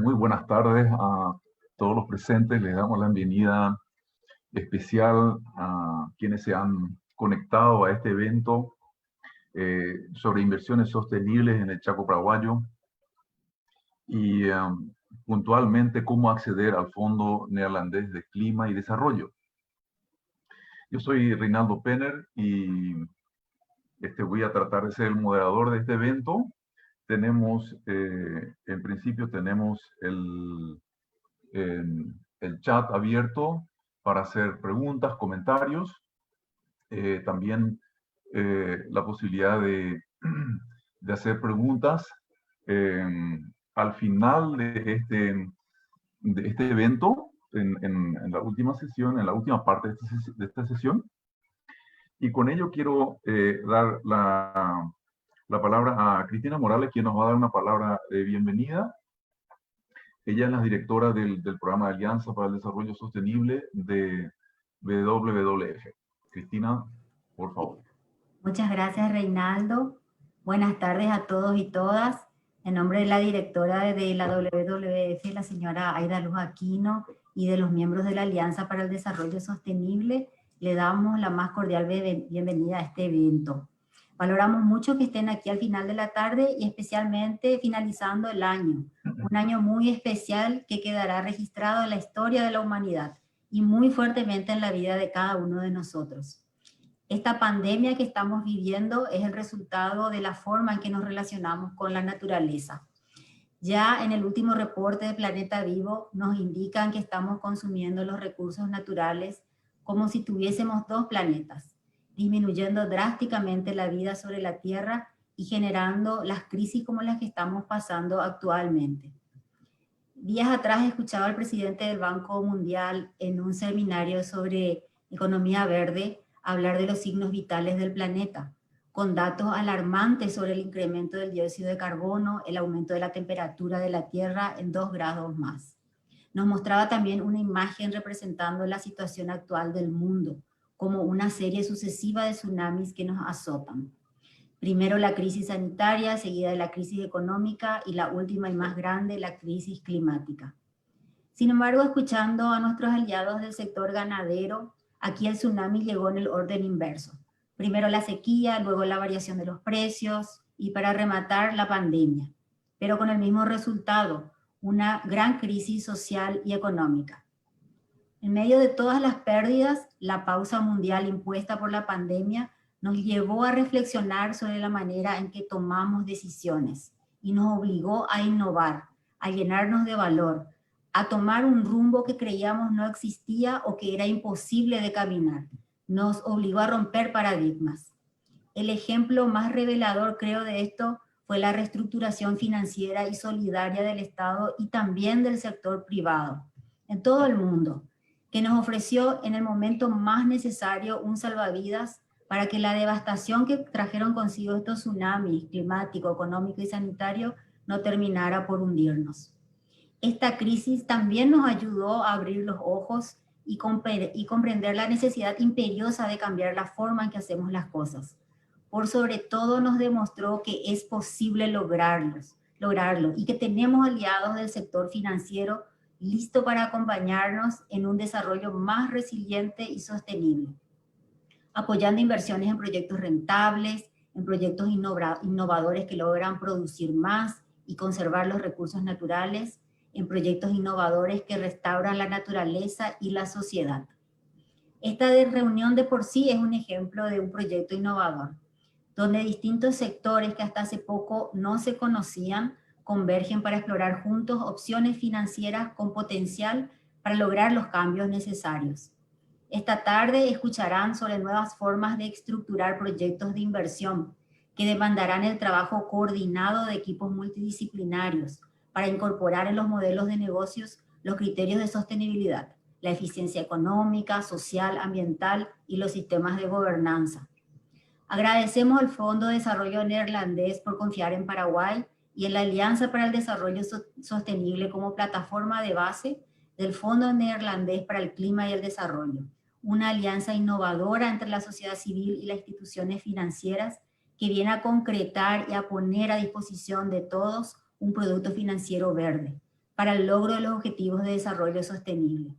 Muy buenas tardes a todos los presentes. Les damos la bienvenida especial a quienes se han conectado a este evento sobre inversiones sostenibles en el Chaco Paraguayo y puntualmente cómo acceder al Fondo Neerlandés de Clima y Desarrollo. Yo soy Reinaldo Penner y voy a tratar de ser el moderador de este evento. Tenemos, en principio tenemos el chat abierto para hacer preguntas, comentarios. También la posibilidad de hacer preguntas al final de este evento, en la última sesión, en la última parte de esta sesión. Y con ello quiero dar la palabra a Cristina Morales, quien nos va a dar una palabra de bienvenida. Ella es la directora del programa de Alianza para el Desarrollo Sostenible de WWF. Cristina, por favor. Muchas gracias, Reinaldo. Buenas tardes a todos y todas. En nombre de la directora de la WWF, la señora Aida Luz Aquino, y de los miembros de la Alianza para el Desarrollo Sostenible, le damos la más cordial bienvenida a este evento. Valoramos mucho que estén aquí al final de la tarde y especialmente finalizando el año. Un año muy especial que quedará registrado en la historia de la humanidad y muy fuertemente en la vida de cada uno de nosotros. Esta pandemia que estamos viviendo es el resultado de la forma en que nos relacionamos con la naturaleza. Ya en el último reporte de Planeta Vivo nos indican que estamos consumiendo los recursos naturales como si tuviésemos dos planetas, disminuyendo drásticamente la vida sobre la Tierra y generando las crisis como las que estamos pasando actualmente. Días atrás escuchaba al presidente del Banco Mundial en un seminario sobre economía verde hablar de los signos vitales del planeta, con datos alarmantes sobre el incremento del dióxido de carbono, el aumento de la temperatura de la Tierra en 2 grados más. Nos mostraba también una imagen representando la situación actual del mundo, como una serie sucesiva de tsunamis que nos azotan. Primero la crisis sanitaria, seguida de la crisis económica y la última y más grande, la crisis climática. Sin embargo, escuchando a nuestros aliados del sector ganadero, aquí el tsunami llegó en el orden inverso. Primero la sequía, luego la variación de los precios y para rematar la pandemia. Pero con el mismo resultado, una gran crisis social y económica. En medio de todas las pérdidas, la pausa mundial impuesta por la pandemia nos llevó a reflexionar sobre la manera en que tomamos decisiones y nos obligó a innovar, a llenarnos de valor, a tomar un rumbo que creíamos no existía o que era imposible de caminar. Nos obligó a romper paradigmas. El ejemplo más revelador, creo, de esto fue la reestructuración financiera y solidaria del Estado y también del sector privado, en todo el mundo, que nos ofreció en el momento más necesario un salvavidas para que la devastación que trajeron consigo estos tsunamis climático, económico y sanitario no terminara por hundirnos. Esta crisis también nos ayudó a abrir los ojos y comprender la necesidad imperiosa de cambiar la forma en que hacemos las cosas. Por sobre todo nos demostró que es posible lograrlo y que tenemos aliados del sector financiero listo para acompañarnos en un desarrollo más resiliente y sostenible, apoyando inversiones en proyectos rentables, en proyectos innovadores que logran producir más y conservar los recursos naturales, en proyectos innovadores que restauran la naturaleza y la sociedad. Esta reunión de por sí es un ejemplo de un proyecto innovador, donde distintos sectores que hasta hace poco no se conocían convergen para explorar juntos opciones financieras con potencial para lograr los cambios necesarios. Esta tarde escucharán sobre nuevas formas de estructurar proyectos de inversión que demandarán el trabajo coordinado de equipos multidisciplinarios para incorporar en los modelos de negocios los criterios de sostenibilidad, la eficiencia económica, social, ambiental y los sistemas de gobernanza. Agradecemos al Fondo de Desarrollo Neerlandés por confiar en Paraguay y en la Alianza para el Desarrollo Sostenible como plataforma de base del Fondo Neerlandés para el Clima y el Desarrollo, una alianza innovadora entre la sociedad civil y las instituciones financieras que viene a concretar y a poner a disposición de todos un producto financiero verde para el logro de los objetivos de desarrollo sostenible.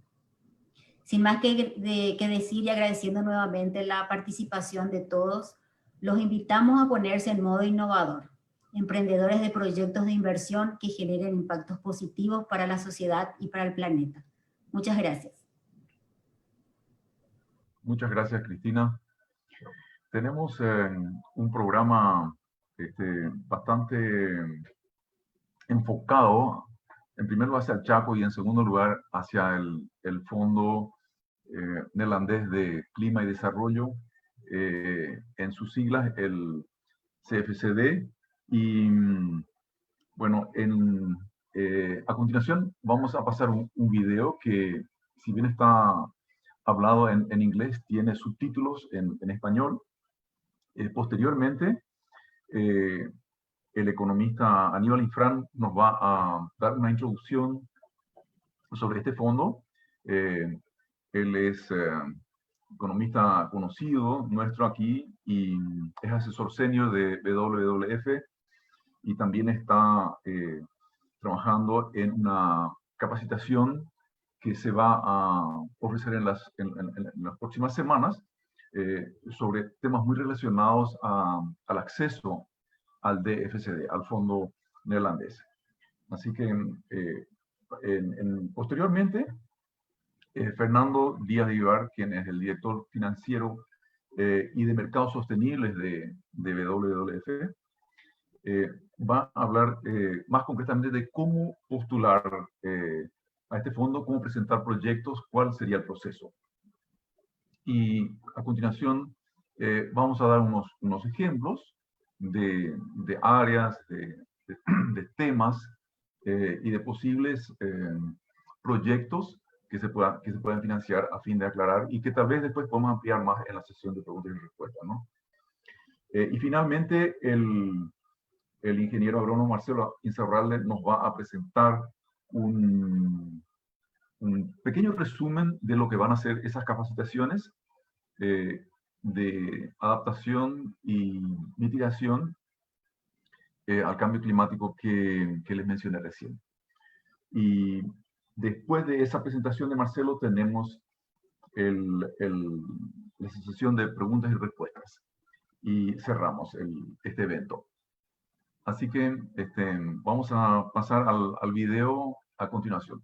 Sin más que decir y agradeciendo nuevamente la participación de todos, los invitamos a ponerse en modo innovador, emprendedores de proyectos de inversión que generen impactos positivos para la sociedad y para el planeta. Muchas gracias. Muchas gracias, Cristina. Tenemos un programa bastante enfocado, en primer lugar hacia el Chaco y en segundo lugar hacia el Fondo Neerlandés de Clima y Desarrollo, en sus siglas el CFCD. Y bueno, a continuación vamos a pasar un video que, si bien está hablado en inglés, tiene subtítulos en español. Posteriormente, el economista Aníbal Infran nos va a dar una introducción sobre este fondo. Él es economista conocido nuestro aquí y es asesor senior de WWF y también está trabajando en una capacitación que se va a ofrecer en las próximas semanas sobre temas muy relacionados al acceso al DFCD, al Fondo Neerlandés. Así que posteriormente, Fernando Díaz de Vivar, quien es el director financiero y de mercados sostenibles de WWF, va a hablar más concretamente de cómo postular a este fondo, cómo presentar proyectos, cuál sería el proceso. Y a continuación vamos a dar unos ejemplos de áreas, de temas y de posibles proyectos que se puedan financiar a fin de aclarar y que tal vez después podamos ampliar más en la sesión de preguntas y respuestas, ¿no? Y finalmente, el ingeniero agrónomo Marcelo Insaurralde nos va a presentar un pequeño resumen de lo que van a ser esas capacitaciones de adaptación y mitigación al cambio climático que les mencioné recién. Y después de esa presentación de Marcelo tenemos la sesión de preguntas y respuestas y cerramos este evento. Así que vamos a pasar al video a continuación.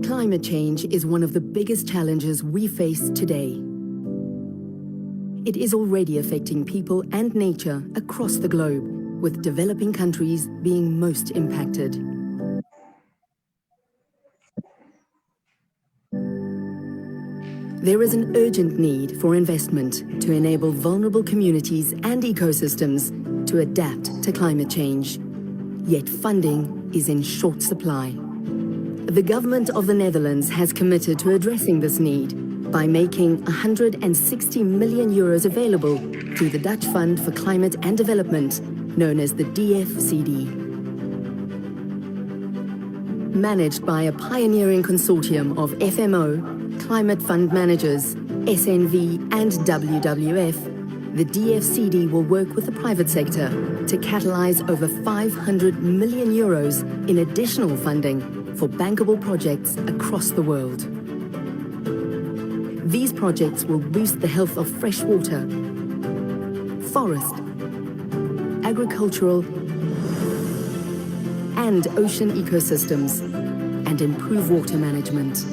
Climate change is one of the biggest challenges we face today. It is already affecting people and nature across the globe, with developing countries being most impacted. There is an urgent need for investment to enable vulnerable communities and ecosystems to adapt to climate change. Yet funding is in short supply. The government of the Netherlands has committed to addressing this need by making 160 million euros available through the Dutch Fund for Climate and Development, known as the DFCD. Managed by a pioneering consortium of FMO, Climate Fund Managers, SNV and WWF, the DFCD will work with the private sector to catalyse over 500 million euros in additional funding for bankable projects across the world. These projects will boost the health of fresh water, forest, agricultural and ocean ecosystems, and improve water management.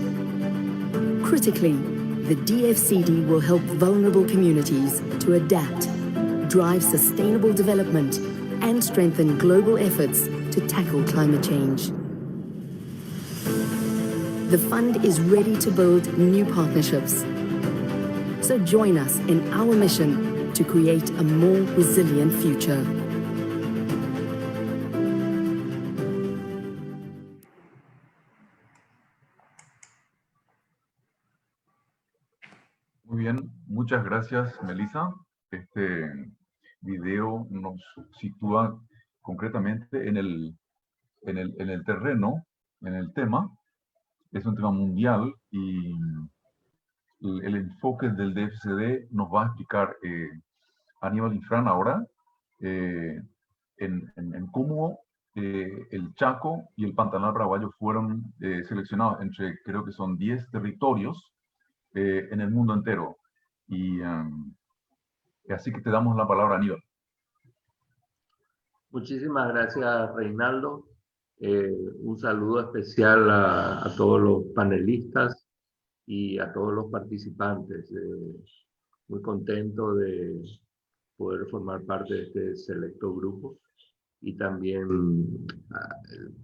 Critically, the DFCD will help vulnerable communities to adapt, drive sustainable development, and strengthen global efforts to tackle climate change. the fund is ready to build new partnerships. So join us in our mission to create a more resilient future. Muy bien, muchas gracias, Melissa. Este video nos sitúa concretamente en el terreno, en el tema. Es un tema mundial y el enfoque del DFCD nos va a explicar Aníbal Infran ahora en cómo el Chaco y el Pantanal Paraguayo fueron seleccionados entre, creo que son 10 territorios en el mundo entero. Y así que te damos la palabra, Aníbal. Muchísimas gracias, Reinaldo. Un saludo especial a todos los panelistas y a todos los participantes. Muy contento de poder formar parte de este selecto grupo y también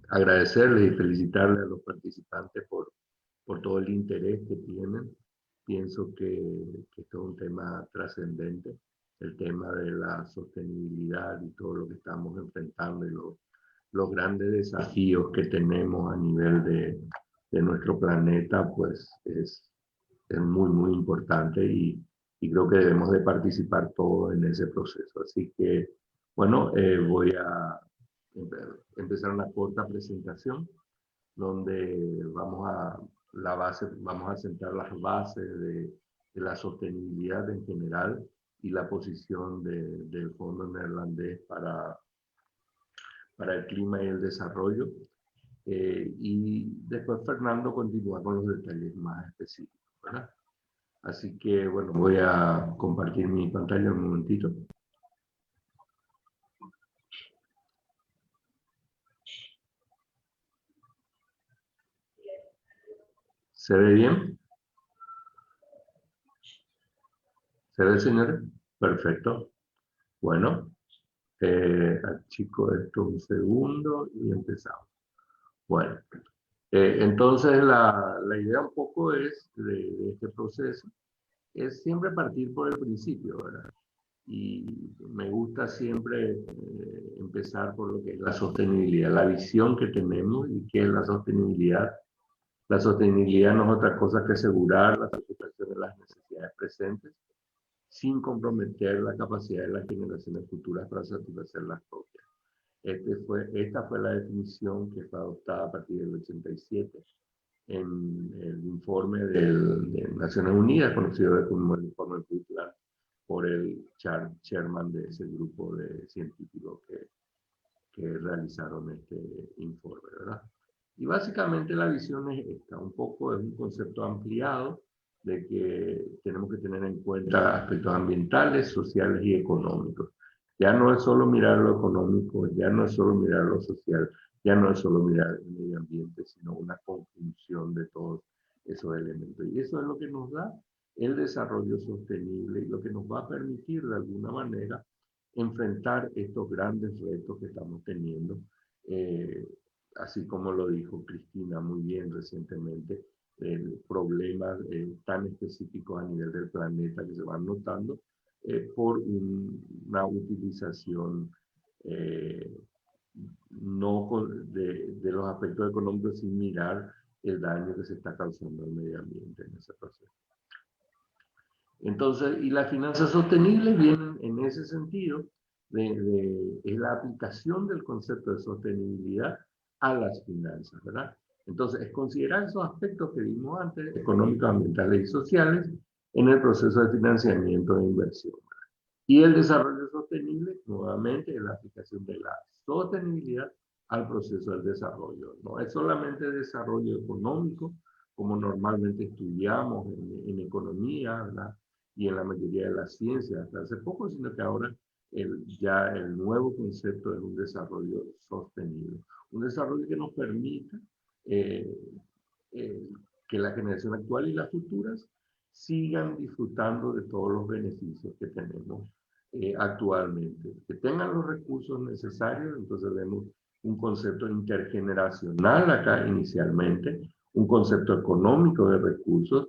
agradecerles y felicitarles a los participantes por todo el interés que tienen. Pienso que esto es un tema trascendente, el tema de la sostenibilidad y todo lo que estamos enfrentando y los grandes desafíos que tenemos a nivel de nuestro planeta, pues es muy, muy importante y creo que debemos de participar todos en ese proceso. Así que, bueno, voy a empezar una corta presentación donde vamos a sentar las bases de la sostenibilidad en general y la posición del Fondo Neerlandés para el Clima y el Desarrollo. Y después Fernando continúa con los detalles más específicos, ¿verdad? Así que, bueno, voy a compartir mi pantalla un momentito. ¿Se ve bien? ¿Se ve, señores? Perfecto. Bueno, chico, esto un segundo y empezamos. Bueno, entonces la idea un poco es de este proceso, es siempre partir por el principio, ¿verdad? Y me gusta siempre empezar por lo que es la sostenibilidad, la visión que tenemos y qué es la sostenibilidad. La sostenibilidad no es otra cosa que asegurar la satisfacción de las necesidades presentes sin comprometer la capacidad de las generaciones futuras para satisfacer las propias. Esta fue la definición que fue adoptada a partir del 87 en el informe de Naciones Unidas, conocido como el informe Brundtland, por el chairman de ese grupo de científicos que realizaron este informe, ¿verdad? Y básicamente la visión es esta, un poco es un concepto ampliado de que tenemos que tener en cuenta aspectos ambientales, sociales y económicos. Ya no es solo mirar lo económico, ya no es solo mirar lo social, ya no es solo mirar el medio ambiente, sino una conjunción de todos esos elementos. Y eso es lo que nos da el desarrollo sostenible y lo que nos va a permitir de alguna manera enfrentar estos grandes retos que estamos teniendo, así como lo dijo Cristina muy bien recientemente, problemas tan específicos a nivel del planeta que se van notando por una utilización no de los aspectos económicos sin mirar el daño que se está causando al medio ambiente en ese proceso. Entonces, y las finanzas sostenibles vienen en ese sentido, es la aplicación del concepto de sostenibilidad a las finanzas, ¿verdad? Entonces, es considerar esos aspectos que vimos antes, económicos, ambientales y sociales, en el proceso de financiamiento de inversión, ¿verdad? Y el desarrollo sostenible, nuevamente, es la aplicación de la sostenibilidad al proceso del desarrollo. No es solamente desarrollo económico, como normalmente estudiamos en economía, ¿verdad? Y en la mayoría de las ciencias hasta hace poco, sino que ahora ya el nuevo concepto es un desarrollo sostenible. Un desarrollo que nos permita que la generación actual y las futuras sigan disfrutando de todos los beneficios que tenemos actualmente. Que tengan los recursos necesarios, entonces vemos un concepto intergeneracional acá inicialmente, un concepto económico de recursos,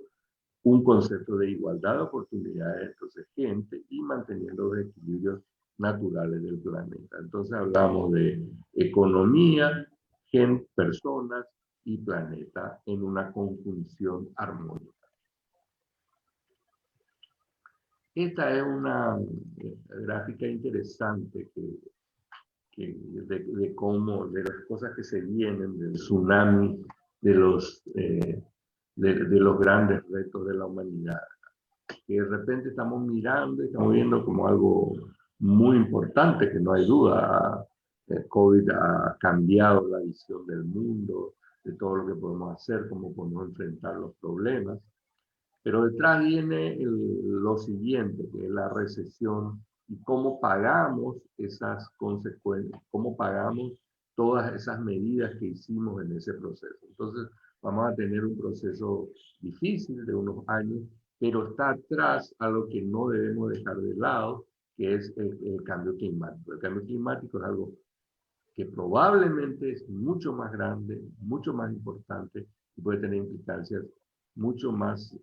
un concepto de igualdad de oportunidades entre gente y manteniendo los equilibrios naturales del planeta. Entonces hablamos de economía, gente, personas y planeta en una conjunción armónica. Esta es una gráfica interesante de cómo, de las cosas que se vienen, del tsunami, de los grandes retos de la humanidad. Que de repente estamos mirando y estamos viendo como algo muy importante, que no hay duda. COVID ha cambiado la visión del mundo, de todo lo que podemos hacer, cómo podemos enfrentar los problemas. Pero detrás viene lo siguiente, que es la recesión y cómo pagamos esas consecuencias, cómo pagamos todas esas medidas que hicimos en ese proceso. Entonces, vamos a tener un proceso difícil de unos años, pero está atrás a lo que no debemos dejar de lado, que es el cambio climático. El cambio climático es algo que probablemente es mucho más grande, mucho más importante y puede tener implicancias mucho más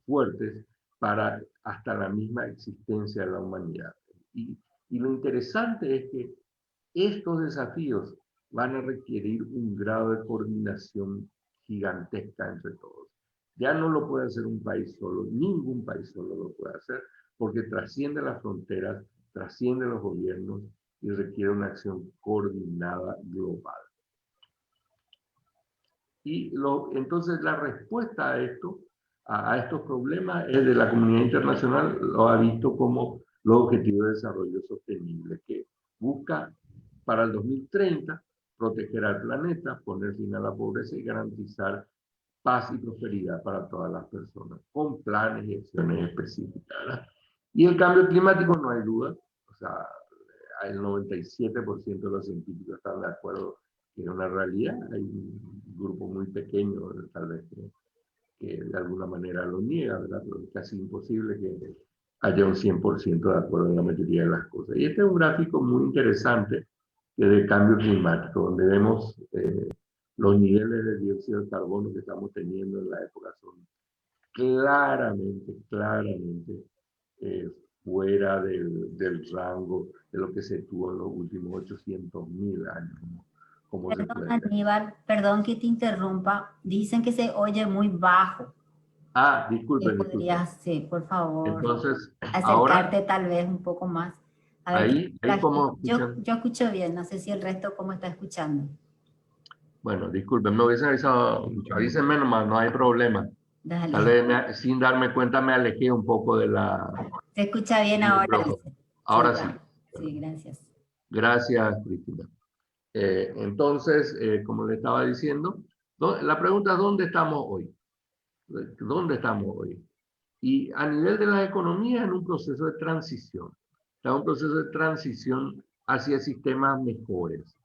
fuertes para hasta la misma existencia de la humanidad. Y lo interesante es que estos desafíos van a requerir un grado de coordinación gigantesca entre todos. Ya no lo puede hacer un país solo, ningún país solo lo puede hacer, porque trasciende las fronteras, trasciende los gobiernos y requiere una acción coordinada global. Y entonces la respuesta a esto, a estos problemas, es de la comunidad internacional, lo ha visto como los Objetivos de Desarrollo Sostenible, que busca para el 2030 proteger al planeta, poner fin a la pobreza y garantizar paz y prosperidad para todas las personas, con planes y acciones específicas, ¿verdad? Y el cambio climático no hay duda, o sea, el 97% de los científicos están de acuerdo que es una realidad. Hay un grupo muy pequeño, tal vez, que de alguna manera lo niega, ¿verdad? Pero es casi imposible que haya un 100% de acuerdo en la mayoría de las cosas. Y este es un gráfico muy interesante de cambio climático, donde vemos los niveles de dióxido de carbono que estamos teniendo en la época son claramente fuera del rango de lo que se tuvo en los últimos 800.000 años. Como Perdón, Aníbal, perdón que te interrumpa. Dicen que se oye muy bajo. Disculpen. ¿Podrías, sí, por favor, entonces, acercarte ahora, tal vez un poco más? A ver, ahí como escuchan. yo escucho bien, no sé si el resto cómo está escuchando. Bueno, disculpen, me hubiesen avisado, avísenme nomás, no hay problema. Dale. Tal vez sin darme cuenta me alejé un poco de la... Se escucha bien ahora. Ahora sí. Sí, gracias. Gracias, Cristina. Entonces, como le estaba diciendo, la pregunta es ¿dónde estamos hoy? ¿Dónde estamos hoy? Y a nivel de las economías, en un proceso de transición. Está un proceso de transición hacia sistemas mejores.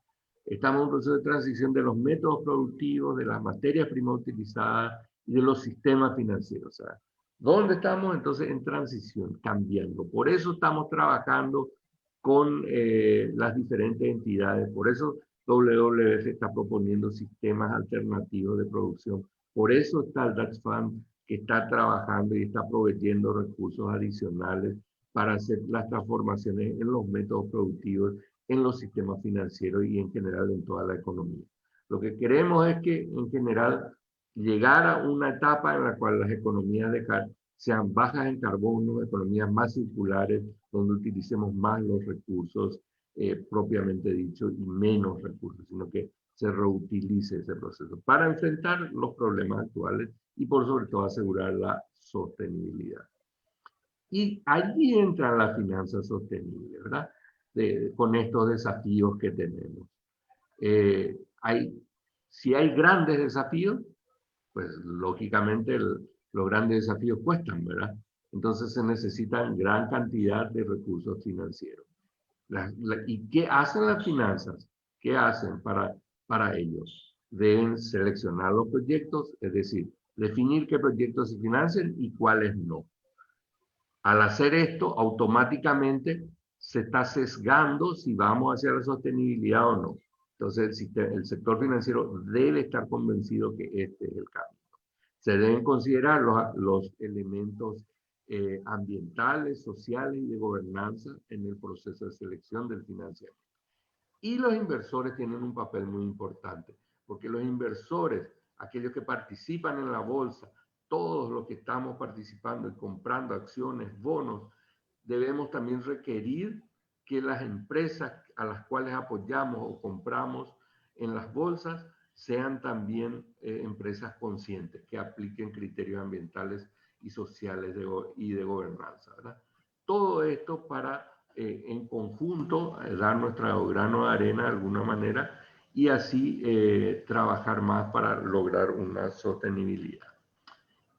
Estamos en un proceso de transición de los métodos productivos, de las materias primas utilizadas y de los sistemas financieros. O sea, ¿dónde estamos? Entonces, en transición, cambiando. Por eso estamos trabajando con las diferentes entidades. Por eso WWF está proponiendo sistemas alternativos de producción. Por eso está el Dutch Fund, que está trabajando y está proveyendo recursos adicionales para hacer las transformaciones en los métodos productivos, en los sistemas financieros y en general en toda la economía. Lo que queremos es que en general llegar a una etapa en la cual las economías sean bajas en carbono, economías más circulares, donde utilicemos más los recursos propiamente dicho y menos recursos, sino que se reutilice ese proceso para enfrentar los problemas actuales y por sobre todo asegurar la sostenibilidad. Y allí entra la finanza sostenible, ¿verdad? Con estos desafíos que tenemos. Si hay grandes desafíos, pues lógicamente los grandes desafíos cuestan, ¿verdad? Entonces se necesitan gran cantidad de recursos financieros. ¿Y qué hacen las finanzas? ¿Qué hacen para ellos? Deben seleccionar los proyectos, es decir, definir qué proyectos se financian y cuáles no. Al hacer esto, automáticamente se está sesgando si vamos hacia la sostenibilidad o no. Entonces, el sector financiero debe estar convencido que este es el camino. Se deben considerar los elementos ambientales, sociales y de gobernanza en el proceso de selección del financiamiento. Y los inversores tienen un papel muy importante, porque los inversores, aquellos que participan en la bolsa, todos los que estamos participando y comprando acciones, bonos, debemos también requerir que las empresas a las cuales apoyamos o compramos en las bolsas sean también empresas conscientes, que apliquen criterios ambientales y sociales y de gobernanza, ¿verdad? Todo esto para, en conjunto, dar nuestro grano de arena de alguna manera y así trabajar más para lograr una sostenibilidad.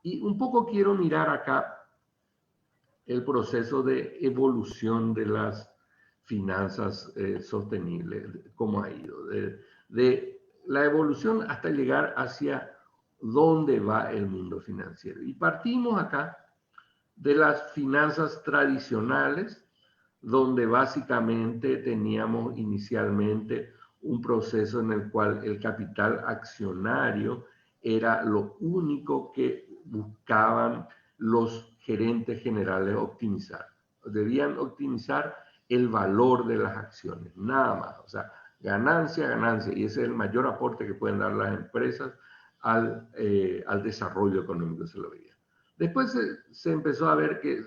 Y un poco quiero mirar acá el proceso de evolución de las finanzas sostenibles, cómo ha ido, de la evolución hasta llegar hacia dónde va el mundo financiero. Y partimos acá de las finanzas tradicionales, donde básicamente teníamos inicialmente un proceso en el cual el capital accionario era lo único que buscaban los gerentes generales optimizar. Debían optimizar el valor de las acciones, nada más. O sea, ganancia, ganancia. Y ese es el mayor aporte que pueden dar las empresas al desarrollo económico, se lo veía. Después se empezó a ver que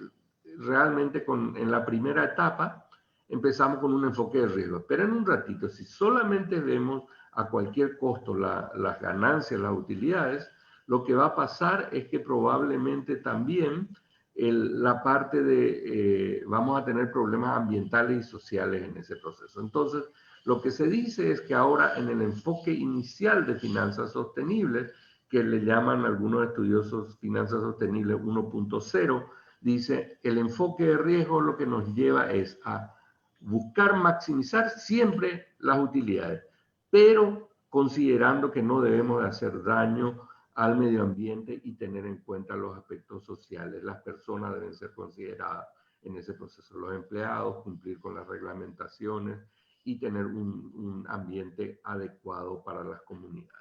realmente en la primera etapa empezamos con un enfoque de riesgo. Esperen un ratito, si solamente vemos a cualquier costo las ganancias, las utilidades, lo que va a pasar es que probablemente también la parte de, vamos a tener problemas ambientales y sociales en ese proceso. Entonces, lo que se dice es que ahora en el enfoque inicial de finanzas sostenibles, que le llaman algunos estudiosos finanzas sostenibles 1.0, dice, el enfoque de riesgo lo que nos lleva es a buscar maximizar siempre las utilidades, pero considerando que no debemos de hacer daño al medio ambiente y tener en cuenta los aspectos sociales. Las personas deben ser consideradas en ese proceso, los empleados, cumplir con las reglamentaciones y tener un ambiente adecuado para las comunidades.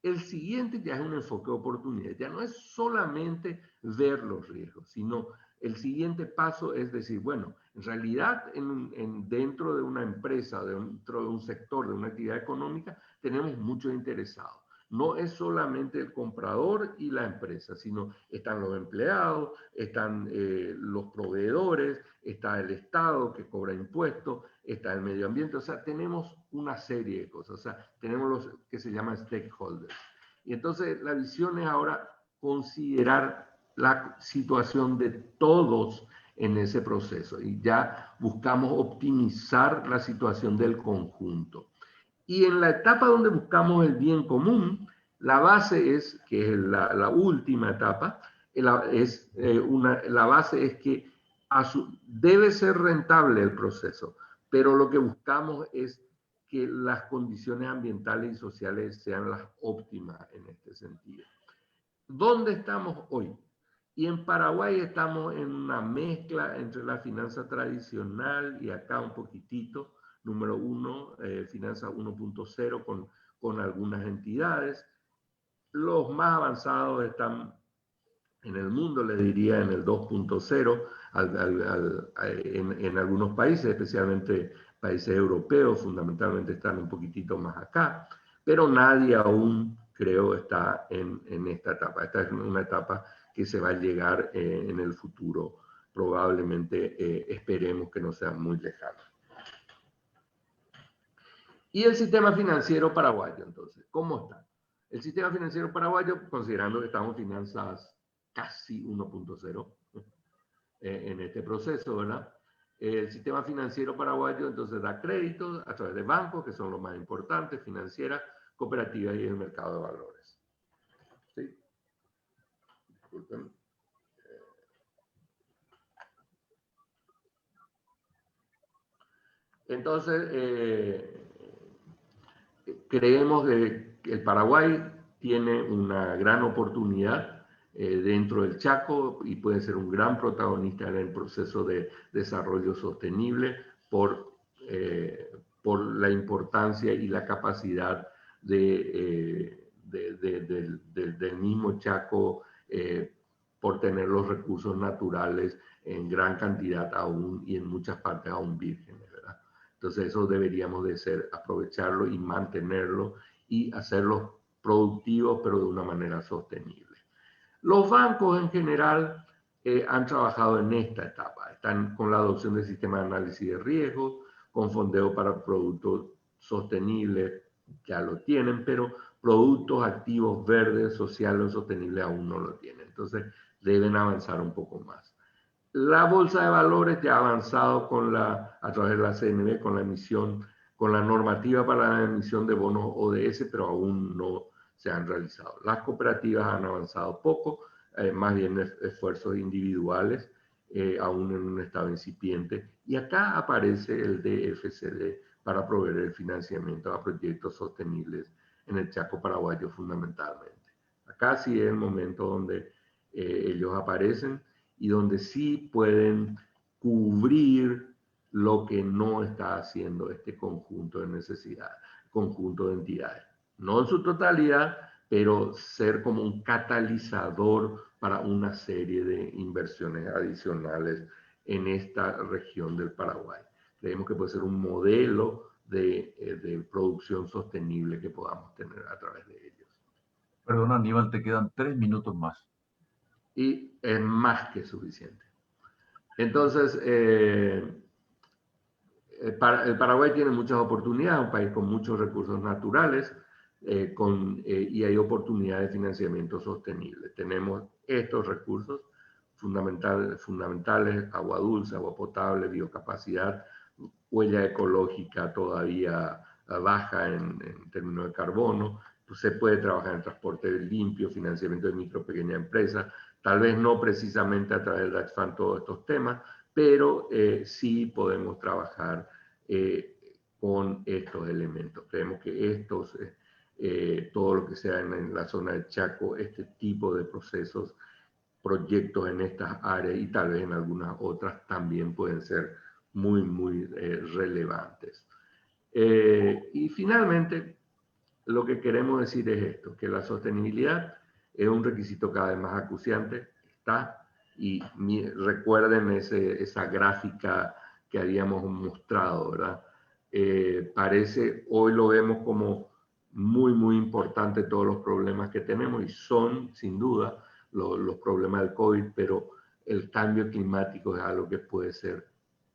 El siguiente ya es un enfoque de oportunidad, ya no es solamente ver los riesgos, sino el siguiente paso es decir, bueno, en realidad dentro de una empresa, dentro de un sector, de una actividad económica, tenemos muchos interesados. No es solamente el comprador y la empresa, sino están los empleados, están los proveedores, está el Estado que cobra impuestos, está el medio ambiente, o sea, tenemos una serie de cosas, o sea, tenemos los que se llaman stakeholders. Y entonces la visión es ahora considerar la situación de todos en ese proceso y ya buscamos optimizar la situación del conjunto. Y en la etapa donde buscamos el bien común, la base es, que es la última etapa, la base es que debe ser rentable el proceso, pero lo que buscamos es que las condiciones ambientales y sociales sean las óptimas en este sentido. ¿Dónde estamos hoy? Y en Paraguay estamos en una mezcla entre la finanza tradicional y acá un poquitito, número 1, finanza 1.0 con algunas entidades. Los más avanzados están en el mundo, le diría, en el 2.0, en algunos países, especialmente países europeos, fundamentalmente están un poquitito más acá, pero nadie aún, creo, está en esta etapa. Esta es una etapa que se va a llegar en el futuro, probablemente esperemos que no sea muy lejano. Y el sistema financiero paraguayo, entonces, ¿cómo está? El sistema financiero paraguayo, considerando que estamos en finanzas casi 1.0 en este proceso, ¿verdad? El sistema financiero paraguayo entonces da créditos a través de bancos, que son los más importantes, financieras, cooperativas y el mercado de valores. ¿Sí? Disculpen. Entonces, creemos que el Paraguay tiene una gran oportunidad dentro del Chaco y puede ser un gran protagonista en el proceso de desarrollo sostenible por por la importancia y la capacidad del mismo Chaco por tener los recursos naturales en gran cantidad aún y en muchas partes aún vírgenes, ¿verdad? Entonces eso deberíamos de ser, aprovecharlo y mantenerlo y hacerlo productivos, pero de una manera sostenible. Los bancos en general han trabajado en esta etapa. Están con la adopción del sistema de análisis de riesgos, con fondeo para productos sostenibles, ya lo tienen, pero productos activos verdes, sociales o sostenibles aún no lo tienen. Entonces deben avanzar un poco más. La bolsa de valores ya ha avanzado a través de la CNB con la emisión, con la normativa para la emisión de bonos ODS, pero aún no se han realizado. Las cooperativas han avanzado poco, más bien esfuerzos individuales, aún en un estado incipiente. Y acá aparece el DFCD para proveer el financiamiento a proyectos sostenibles en el Chaco paraguayo fundamentalmente. Acá sí es el momento donde ellos aparecen y donde sí pueden cubrir lo que no está haciendo este conjunto de necesidades, conjunto de entidades. No en su totalidad, pero ser como un catalizador para una serie de inversiones adicionales en esta región del Paraguay. Creemos que puede ser un modelo de producción sostenible que podamos tener a través de ellos. Perdón, Aníbal, te quedan 3 minutos más. Y es más que suficiente. Entonces, el Paraguay tiene muchas oportunidades, un país con muchos recursos naturales y hay oportunidades de financiamiento sostenible. Tenemos estos recursos fundamentales, agua dulce, agua potable, biocapacidad, huella ecológica todavía baja en términos de carbono. Pues se puede trabajar en transporte limpio, financiamiento de micro, pequeña empresa, tal vez no precisamente a través del Dutch Fund todos estos temas, pero sí podemos trabajar con estos elementos. Creemos que todo lo que sea en la zona del Chaco, este tipo de procesos, proyectos en estas áreas y tal vez en algunas otras también pueden ser muy, muy relevantes. Y finalmente, lo que queremos decir es esto, que la sostenibilidad es un requisito cada vez más acuciante, y recuerden esa gráfica que habíamos mostrado, ¿verdad? Hoy lo vemos como muy, muy importante todos los problemas que tenemos y son, sin duda, los problemas del COVID, pero el cambio climático es algo que puede ser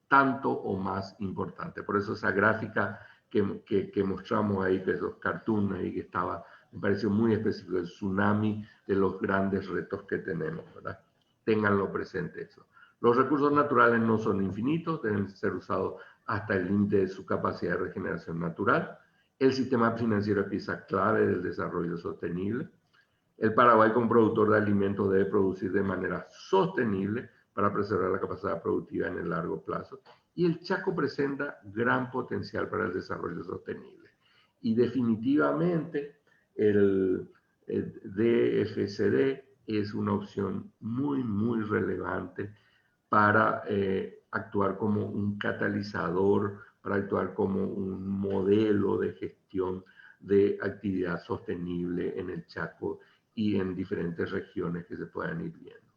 tanto o más importante. Por eso esa gráfica que mostramos ahí, que esos cartoons ahí que estaba, me pareció muy específico, el tsunami de los grandes retos que tenemos, ¿verdad? Ténganlo presente eso. Los recursos naturales no son infinitos, deben ser usados hasta el límite de su capacidad de regeneración natural. El sistema financiero es pieza clave del desarrollo sostenible. El Paraguay, como productor de alimentos, debe producir de manera sostenible para preservar la capacidad productiva en el largo plazo. Y el Chaco presenta gran potencial para el desarrollo sostenible. Y definitivamente el DFCD es una opción muy, muy relevante para actuar como un catalizador, para actuar como un modelo de gestión de actividad sostenible en el Chaco y en diferentes regiones que se puedan ir viendo.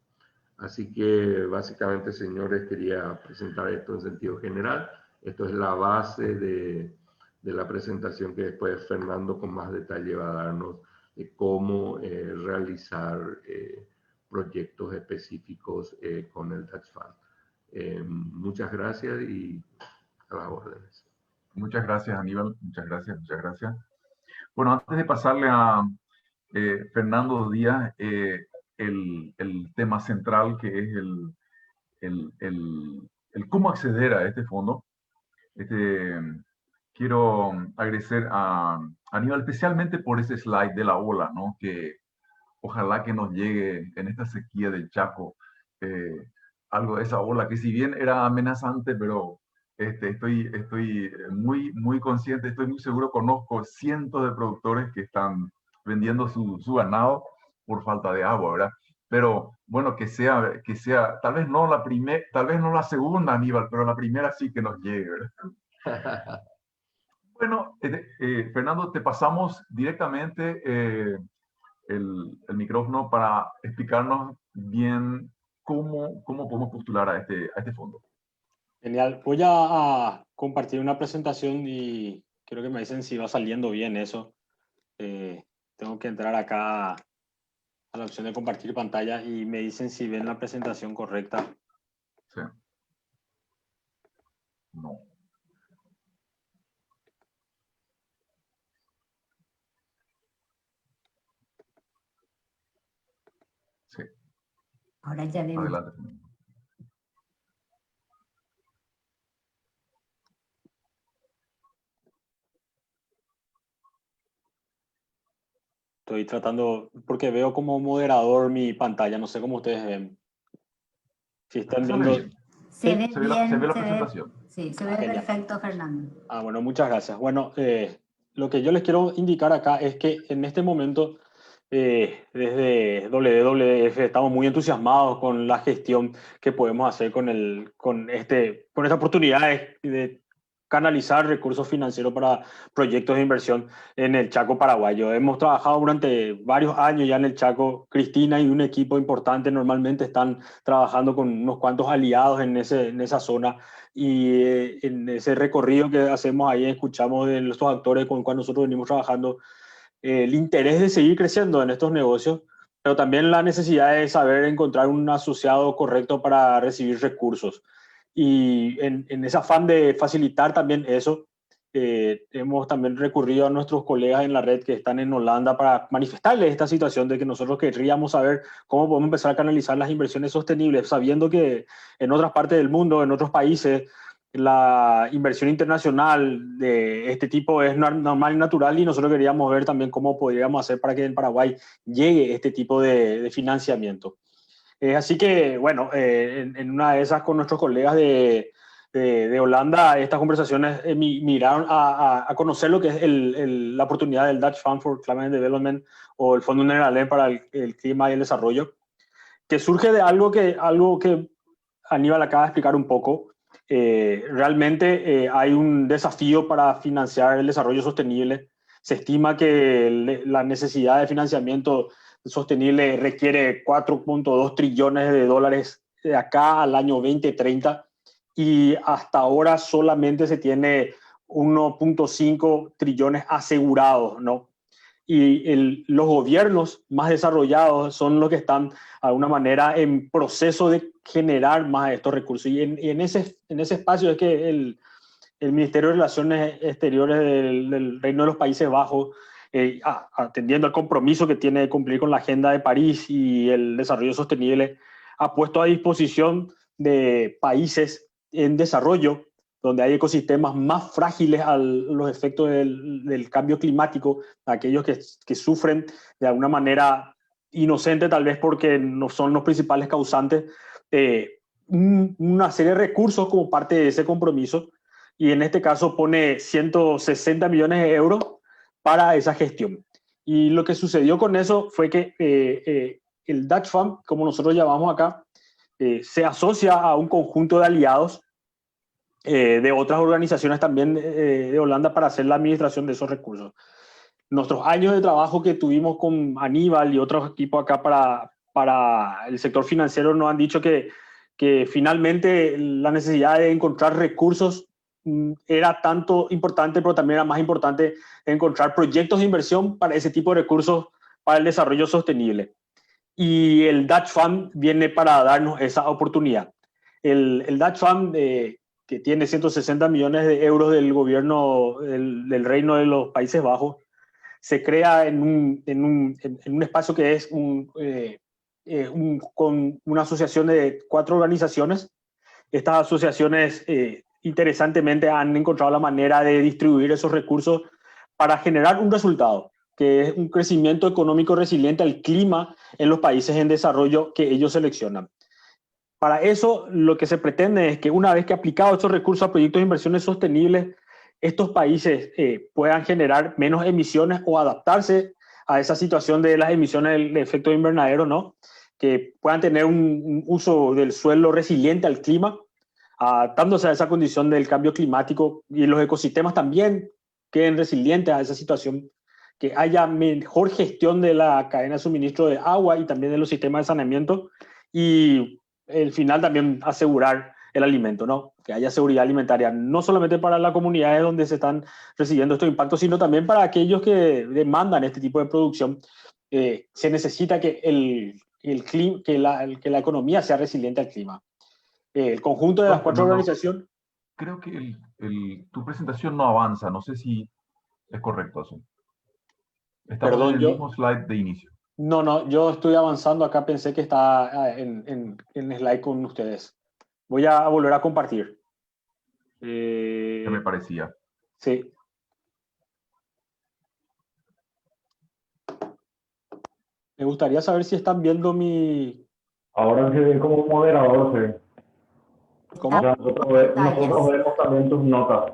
Así que básicamente, señores, quería presentar esto en sentido general. Esto es la base de la presentación que después Fernando con más detalle va a darnos de cómo realizar proyectos específicos con el Dutch Fund. Muchas gracias y a las órdenes. Muchas gracias, Aníbal. Muchas gracias, muchas gracias. Bueno, antes de pasarle a Fernando Díaz, el tema central, que es el cómo acceder a este fondo, quiero agradecer a Aníbal especialmente por ese slide de la ola, ¿no? Que ojalá que nos llegue en esta sequía del Chaco algo de esa ola, que si bien era amenazante, pero estoy muy, muy consciente, estoy muy seguro, conozco cientos de productores que están vendiendo su ganado por falta de agua, ¿verdad? Pero bueno, que sea, tal vez no tal vez no la segunda, Aníbal, pero la primera sí que nos llegue, ¿verdad? Bueno, Fernando, te pasamos directamente el micrófono para explicarnos bien cómo podemos postular a este fondo. Genial. Voy a compartir una presentación y quiero que me dicen si va saliendo bien eso. Tengo que entrar acá a la opción de compartir pantalla y me dicen si ven la presentación correcta. Sí. No. Sí. Ahora ya vemos. Adelante. Estoy tratando, porque veo como moderador mi pantalla, no sé cómo ustedes ven. Si están Se ve viendo... bien. Se ¿Sí? ve Se bien, ve la se ve, presentación. sí, se ve Genial. perfecto, Fernando. Bueno, muchas gracias. Bueno, lo que yo les quiero indicar acá es que en este momento, desde WWF, estamos muy entusiasmados con la gestión que podemos hacer con esta oportunidad de canalizar recursos financieros para proyectos de inversión en el Chaco paraguayo. Hemos trabajado durante varios años ya en el Chaco. Cristina y un equipo importante normalmente están trabajando con unos cuantos aliados en esa zona. Y en ese recorrido que hacemos ahí escuchamos de estos actores con los cuales nosotros venimos trabajando el interés de seguir creciendo en estos negocios, pero también la necesidad de saber encontrar un asociado correcto para recibir recursos. Y en ese afán de facilitar también eso, hemos también recurrido a nuestros colegas en la red que están en Holanda para manifestarles esta situación de que nosotros querríamos saber cómo podemos empezar a canalizar las inversiones sostenibles, sabiendo que en otras partes del mundo, en otros países, la inversión internacional de este tipo es normal y natural, y nosotros queríamos ver también cómo podríamos hacer para que en Paraguay llegue este tipo de financiamiento. Así que, bueno, en una de esas con nuestros colegas de Holanda, estas conversaciones miraron a conocer lo que es la oportunidad del Dutch Fund for Climate Development o el Fondo Netherlandés para el Clima y el Desarrollo, que surge de algo que Aníbal acaba de explicar un poco. Realmente hay un desafío para financiar el desarrollo sostenible. Se estima que la necesidad de financiamiento sostenible requiere 4.2 trillones de dólares de acá al año 2030, y hasta ahora solamente se tiene 1.5 trillones asegurados, ¿no? Y los gobiernos más desarrollados son los que están de alguna manera en proceso de generar más de estos recursos. Y en ese espacio es que el Ministerio de Relaciones Exteriores del Reino de los Países Bajos, atendiendo al compromiso que tiene de cumplir con la Agenda de París y el desarrollo sostenible, ha puesto a disposición de países en desarrollo, donde hay ecosistemas más frágiles a los efectos del cambio climático, aquellos que sufren de alguna manera inocente, tal vez porque no son los principales causantes, una serie de recursos como parte de ese compromiso, y en este caso pone 160 millones de euros para esa gestión. Y lo que sucedió con eso fue que el Dutch Fund, como nosotros llamamos acá, se asocia a un conjunto de aliados de otras organizaciones también de Holanda para hacer la administración de esos recursos. Nuestros años de trabajo que tuvimos con Aníbal y otros equipos acá para el sector financiero nos han dicho que finalmente la necesidad de encontrar recursos era tanto importante, pero también era más importante encontrar proyectos de inversión para ese tipo de recursos para el desarrollo sostenible. Y el Dutch Fund viene para darnos esa oportunidad. El Dutch Fund, que tiene 160 millones de euros del gobierno del Reino de los Países Bajos, se crea en un espacio que es con una asociación de 4 organizaciones. Estas asociaciones interesantemente han encontrado la manera de distribuir esos recursos para generar un resultado, que es un crecimiento económico resiliente al clima en los países en desarrollo que ellos seleccionan. Para eso, lo que se pretende es que una vez que aplicados estos recursos a proyectos de inversiones sostenibles, estos países puedan generar menos emisiones o adaptarse a esa situación de las emisiones del efecto invernadero, ¿no? Que puedan tener un uso del suelo resiliente al clima, adaptándose a esa condición del cambio climático, y los ecosistemas también queden resilientes a esa situación, que haya mejor gestión de la cadena de suministro de agua y también de los sistemas de saneamiento, y al final también asegurar el alimento, ¿no? Que haya seguridad alimentaria, no solamente para las comunidades donde se están recibiendo estos impactos, sino también para aquellos que demandan este tipo de producción. Se necesita que que la economía sea resiliente al clima. El conjunto de las cuatro organizaciones... Creo que tu presentación no avanza, no sé si es correcto eso. Estamos Perdón, en el mismo slide de inicio. No, yo estoy avanzando acá, pensé que estaba en slide con ustedes. Voy a volver a compartir. Que me parecía. Sí. Me gustaría saber si están viendo mi... Ahora se ve como un moderador, se ve. ¿Cómo? O sea, nosotros vemos también tus notas.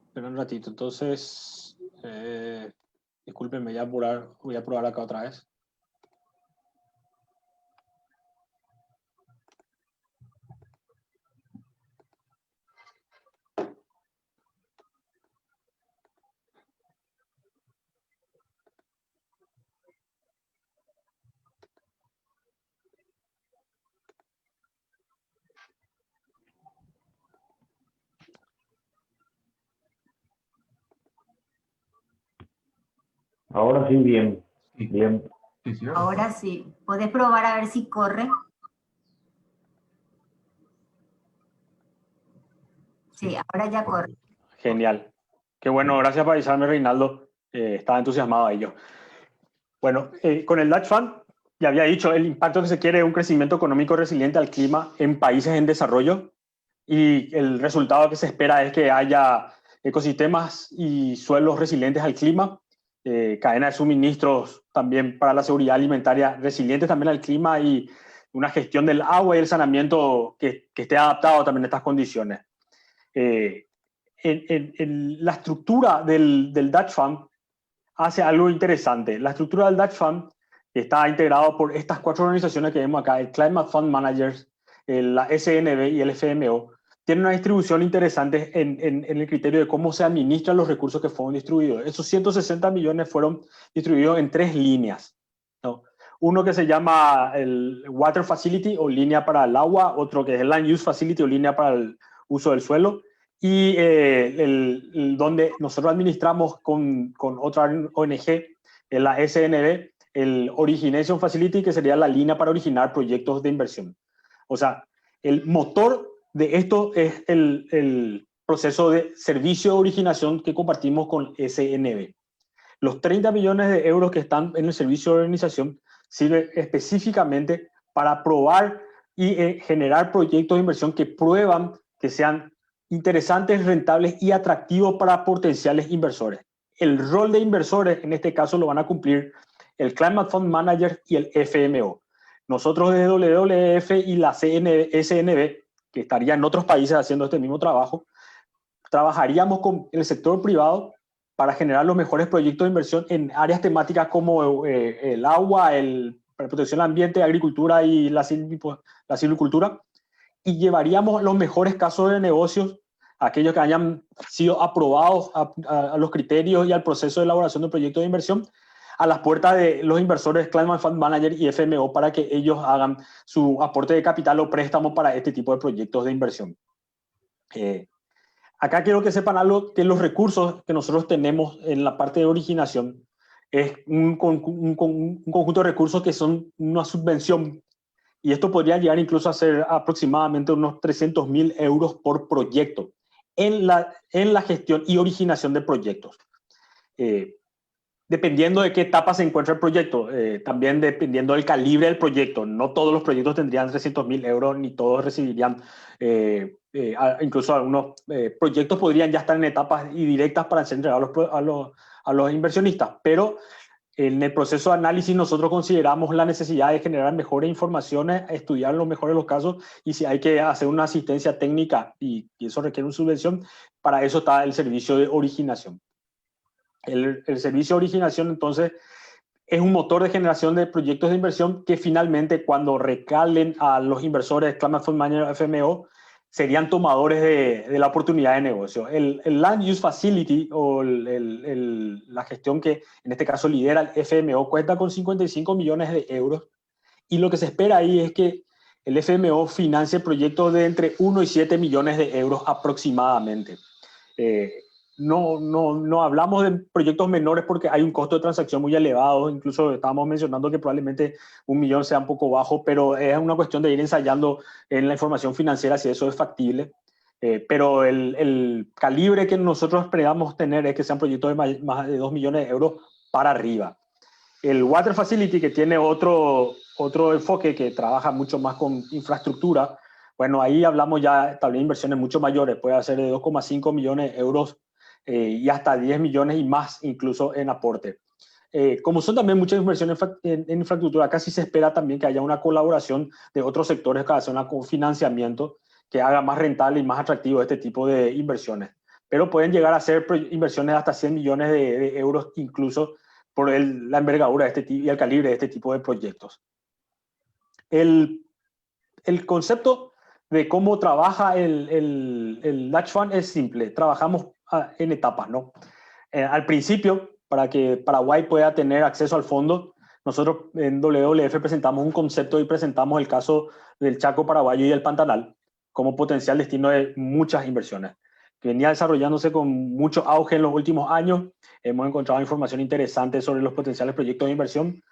Espera un ratito, entonces... discúlpenme, voy a probar acá otra vez. Ahora sí, bien. Sí. Bien. Sí, sí, Ahora sí. ¿Podés probar a ver si corre? Sí, ahora ya corre. Genial. Qué bueno, gracias por avisarme, Reinaldo. Estaba entusiasmado a ello. Bueno, con el Dutch Fund, ya había dicho, el impacto que se quiere es un crecimiento económico resiliente al clima en países en desarrollo, y el resultado que se espera es que haya ecosistemas y suelos resilientes al clima, cadena de suministros también para la seguridad alimentaria resilientes también al clima, y una gestión del agua y el saneamiento que esté adaptado también a estas condiciones. La estructura del Dutch Fund hace algo interesante. La estructura del Dutch Fund está integrado por estas cuatro organizaciones que vemos acá: el Climate Fund Managers, la SNB y el FMO. Tiene una distribución interesante en el criterio de cómo se administran los recursos que fueron distribuidos. Esos 160 millones fueron distribuidos en tres líneas, ¿no? Uno que se llama el Water Facility, o línea para el agua; otro que es el Land Use Facility, o línea para el uso del suelo; y donde nosotros administramos con otra ONG, en la SNB, el Origination Facility, que sería la línea para originar proyectos de inversión. O sea, el motor de esto es el proceso de servicio de originación que compartimos con SNB. Los 30 millones de euros que están en el servicio de organización sirven específicamente para probar y generar proyectos de inversión que prueban que sean interesantes, rentables y atractivos para potenciales inversores. El rol de inversores en este caso lo van a cumplir el Climate Fund Manager y el FMO. Nosotros desde WWF y la SNB, que estaría en otros países haciendo este mismo trabajo, trabajaríamos con el sector privado para generar los mejores proyectos de inversión en áreas temáticas como el agua, la protección del ambiente, agricultura y la silvicultura, y llevaríamos los mejores casos de negocios, aquellos que hayan sido aprobados a los criterios y al proceso de elaboración de proyectos de inversión, a las puertas de los inversores Climate Fund Manager y FMO, para que ellos hagan su aporte de capital o préstamo para este tipo de proyectos de inversión. Acá quiero que sepan algo, que los recursos que nosotros tenemos en la parte de originación es un conjunto de recursos que son una subvención, y esto podría llegar incluso a ser aproximadamente unos 300.000 euros por proyecto en la gestión y originación de proyectos. Dependiendo de qué etapa se encuentra el proyecto, también dependiendo del calibre del proyecto. No todos los proyectos tendrían 300.000 euros, ni todos recibirían, incluso algunos proyectos podrían ya estar en etapas y directas para ser entregados a los inversionistas, pero en el proceso de análisis nosotros consideramos la necesidad de generar mejores informaciones, estudiar los mejores los casos, y si hay que hacer una asistencia técnica y eso requiere una subvención, para eso está el servicio de originación. El servicio de originación, entonces, es un motor de generación de proyectos de inversión que finalmente, cuando recalen a los inversores Climate Fund Manager FMO, serían tomadores de la oportunidad de negocio. El Land Use Facility o la gestión que en este caso lidera el FMO cuenta con 55 millones de euros y lo que se espera ahí es que el FMO financie proyectos de entre 1 y 7 millones de euros aproximadamente. No hablamos de proyectos menores porque hay un costo de transacción muy elevado, incluso estábamos mencionando que probablemente 1 millón sea un poco bajo, pero es una cuestión de ir ensayando en la información financiera si eso es factible. Pero el calibre que nosotros esperamos tener es que sean proyectos de más de 2 millones de euros para arriba. El Water Facility, que tiene otro enfoque que trabaja mucho más con infraestructura, bueno, ahí hablamos ya tal vez de inversiones mucho mayores, puede ser de 2,5 millones de euros y hasta 10 millones y más incluso en aporte. Como son también muchas inversiones en infraestructura, casi se espera también que haya una colaboración de otros sectores que hacen un financiamiento que haga más rentable y más atractivo este tipo de inversiones. Pero pueden llegar a ser inversiones de hasta 100 millones de euros incluso por la envergadura de este tipo y el calibre de este tipo de proyectos. El concepto de cómo trabaja el Dutch Fund es simple. Trabajamos en etapas, ¿no? Al principio, para que Paraguay pueda tener acceso al fondo, nosotros en WWF presentamos un concepto y presentamos el caso del Chaco paraguayo y del Pantanal como potencial destino de muchas inversiones. Que venía desarrollándose con mucho auge en los últimos años. Hemos encontrado información interesante sobre los potenciales proyectos de inversión.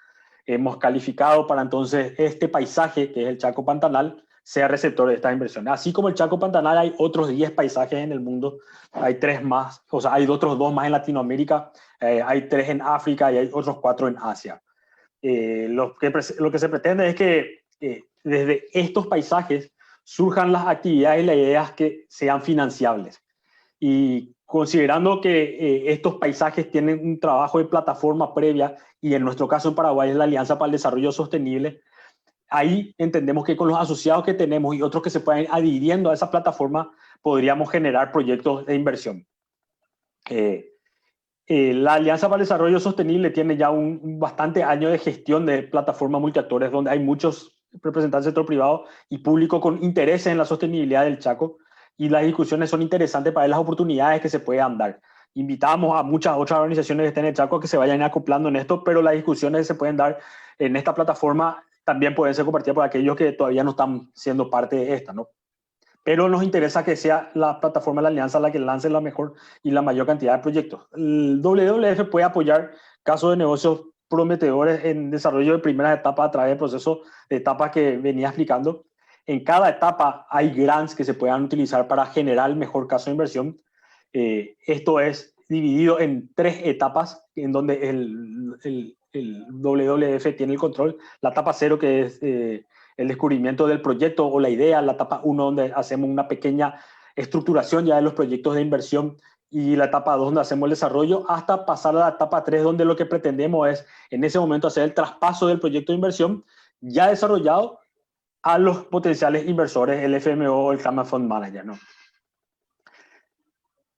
Hemos calificado para entonces este paisaje, que es el Chaco Pantanal, sea receptor de estas inversiones. Así como el Chaco Pantanal, hay otros 10 paisajes en el mundo. Hay 3 más, o sea, hay otros 2 más en Latinoamérica, hay 3 en África y hay otros 4 en Asia. Lo que se pretende es que desde estos paisajes surjan las actividades y las ideas que sean financiables. Y considerando que estos paisajes tienen un trabajo de plataforma previa, y en nuestro caso en Paraguay es la Alianza para el Desarrollo Sostenible, ahí entendemos que con los asociados que tenemos y otros que se pueden ir adhiriendo a esa plataforma, podríamos generar proyectos de inversión. La Alianza para el Desarrollo Sostenible tiene ya un bastante año de gestión de plataformas multiactores, donde hay muchos representantes del sector privado y público con intereses en la sostenibilidad del Chaco, y las discusiones son interesantes para ver las oportunidades que se puedan dar. Invitamos a muchas otras organizaciones que estén en el Chaco que se vayan acoplando en esto, pero las discusiones que se pueden dar en esta plataforma también pueden ser compartidas por aquellos que todavía no están siendo parte de esta, ¿no? Pero nos interesa que sea la plataforma de la Alianza la que lance la mejor y la mayor cantidad de proyectos. El WWF puede apoyar casos de negocios prometedores en desarrollo de primeras etapas a través del proceso de etapas que venía explicando. En cada etapa hay grants que se puedan utilizar para generar el mejor caso de inversión. Esto es dividido en 3 etapas en donde el WWF tiene el control. La etapa 0, que es el descubrimiento del proyecto o la idea. La etapa 1, donde hacemos una pequeña estructuración ya de los proyectos de inversión. Y la etapa 2, donde hacemos el desarrollo, hasta pasar a la etapa 3, donde lo que pretendemos es en ese momento hacer el traspaso del proyecto de inversión ya desarrollado a los potenciales inversores, el FMO o el Climate Fund Manager, ¿no?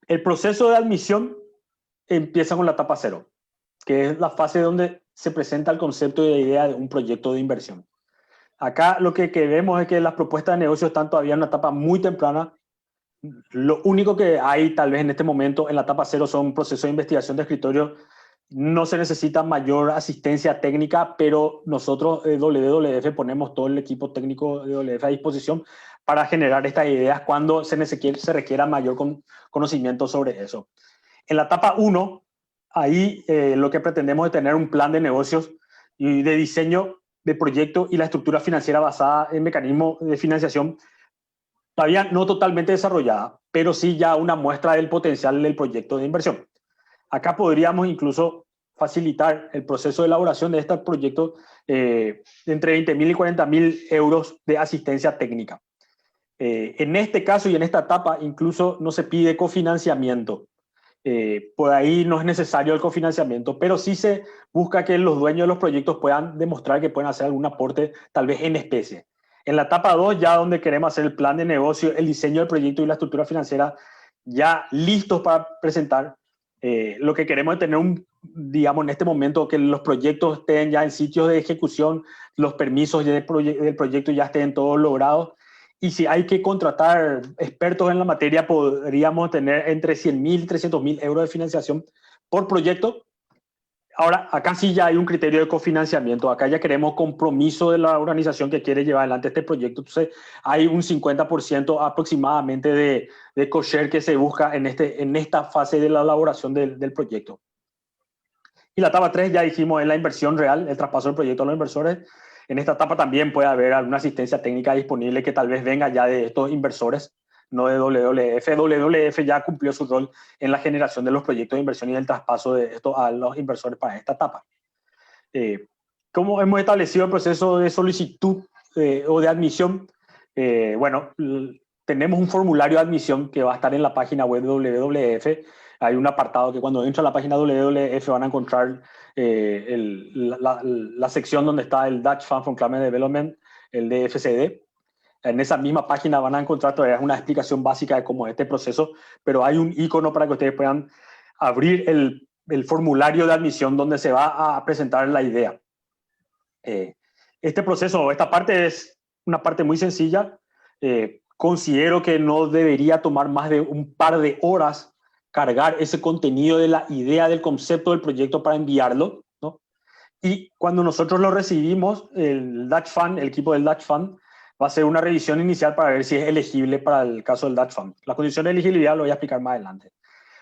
El proceso de admisión empieza con la etapa 0, que es la fase donde se presenta el concepto y la idea de un proyecto de inversión. Acá lo que vemos es que las propuestas de negocio están todavía en una etapa muy temprana. Lo único que hay tal vez en este momento en la etapa 0 son procesos de investigación de escritorio. No se necesita mayor asistencia técnica, pero nosotros WWF ponemos todo el equipo técnico de WWF a disposición para generar estas ideas cuando se requiera mayor conocimiento sobre eso. En la etapa 1, ahí lo que pretendemos es tener un plan de negocios y de diseño de proyecto y la estructura financiera basada en mecanismos de financiación todavía no totalmente desarrollada, pero sí ya una muestra del potencial del proyecto de inversión. Acá podríamos incluso facilitar el proceso de elaboración de este proyecto entre 20.000 y 40.000 euros de asistencia técnica. En este caso y en esta etapa incluso no se pide cofinanciamiento. Por ahí no es necesario el cofinanciamiento, pero sí se busca que los dueños de los proyectos puedan demostrar que pueden hacer algún aporte tal vez en especie. En la etapa 2, ya donde queremos hacer el plan de negocio, el diseño del proyecto y la estructura financiera ya listos para presentar, lo que queremos es tener digamos en este momento que los proyectos estén ya en sitios de ejecución, los permisos del proyecto ya estén todos logrados y si hay que contratar expertos en la materia, podríamos tener entre 100.000 y 300.000 euros de financiación por proyecto. Ahora, acá sí ya hay un criterio de cofinanciamiento. Acá ya queremos compromiso de la organización que quiere llevar adelante este proyecto. Entonces, hay un 50% aproximadamente de coshare que se busca en esta fase de la elaboración del proyecto. Y la etapa 3, ya dijimos, es la inversión real, el traspaso del proyecto a los inversores. En esta etapa también puede haber alguna asistencia técnica disponible que tal vez venga ya de estos inversores, no de WWF. WWF ya cumplió su rol en la generación de los proyectos de inversión y del traspaso de esto a los inversores para esta etapa. ¿Cómo hemos establecido el proceso de solicitud o de admisión? Bueno, tenemos un formulario de admisión que va a estar en la página web de WWF. Hay un apartado que cuando entran a la página WWF van a encontrar la sección donde está el Dutch Fund for Climate Development, el DFCD. En esa misma página van a encontrar todavía una explicación básica de cómo es este proceso, pero hay un icono para que ustedes puedan abrir el formulario de admisión donde se va a presentar la idea. Este proceso, esta parte es una parte muy sencilla. Considero que no debería tomar más de un par de horas cargar ese contenido de la idea, del concepto del proyecto para enviarlo, ¿no? Y cuando nosotros lo recibimos, el Dutch Fund, el equipo del Dutch Fund, va a hacer una revisión inicial para ver si es elegible para el caso del Dutch Fund. Las condiciones de elegibilidad lo voy a explicar más adelante.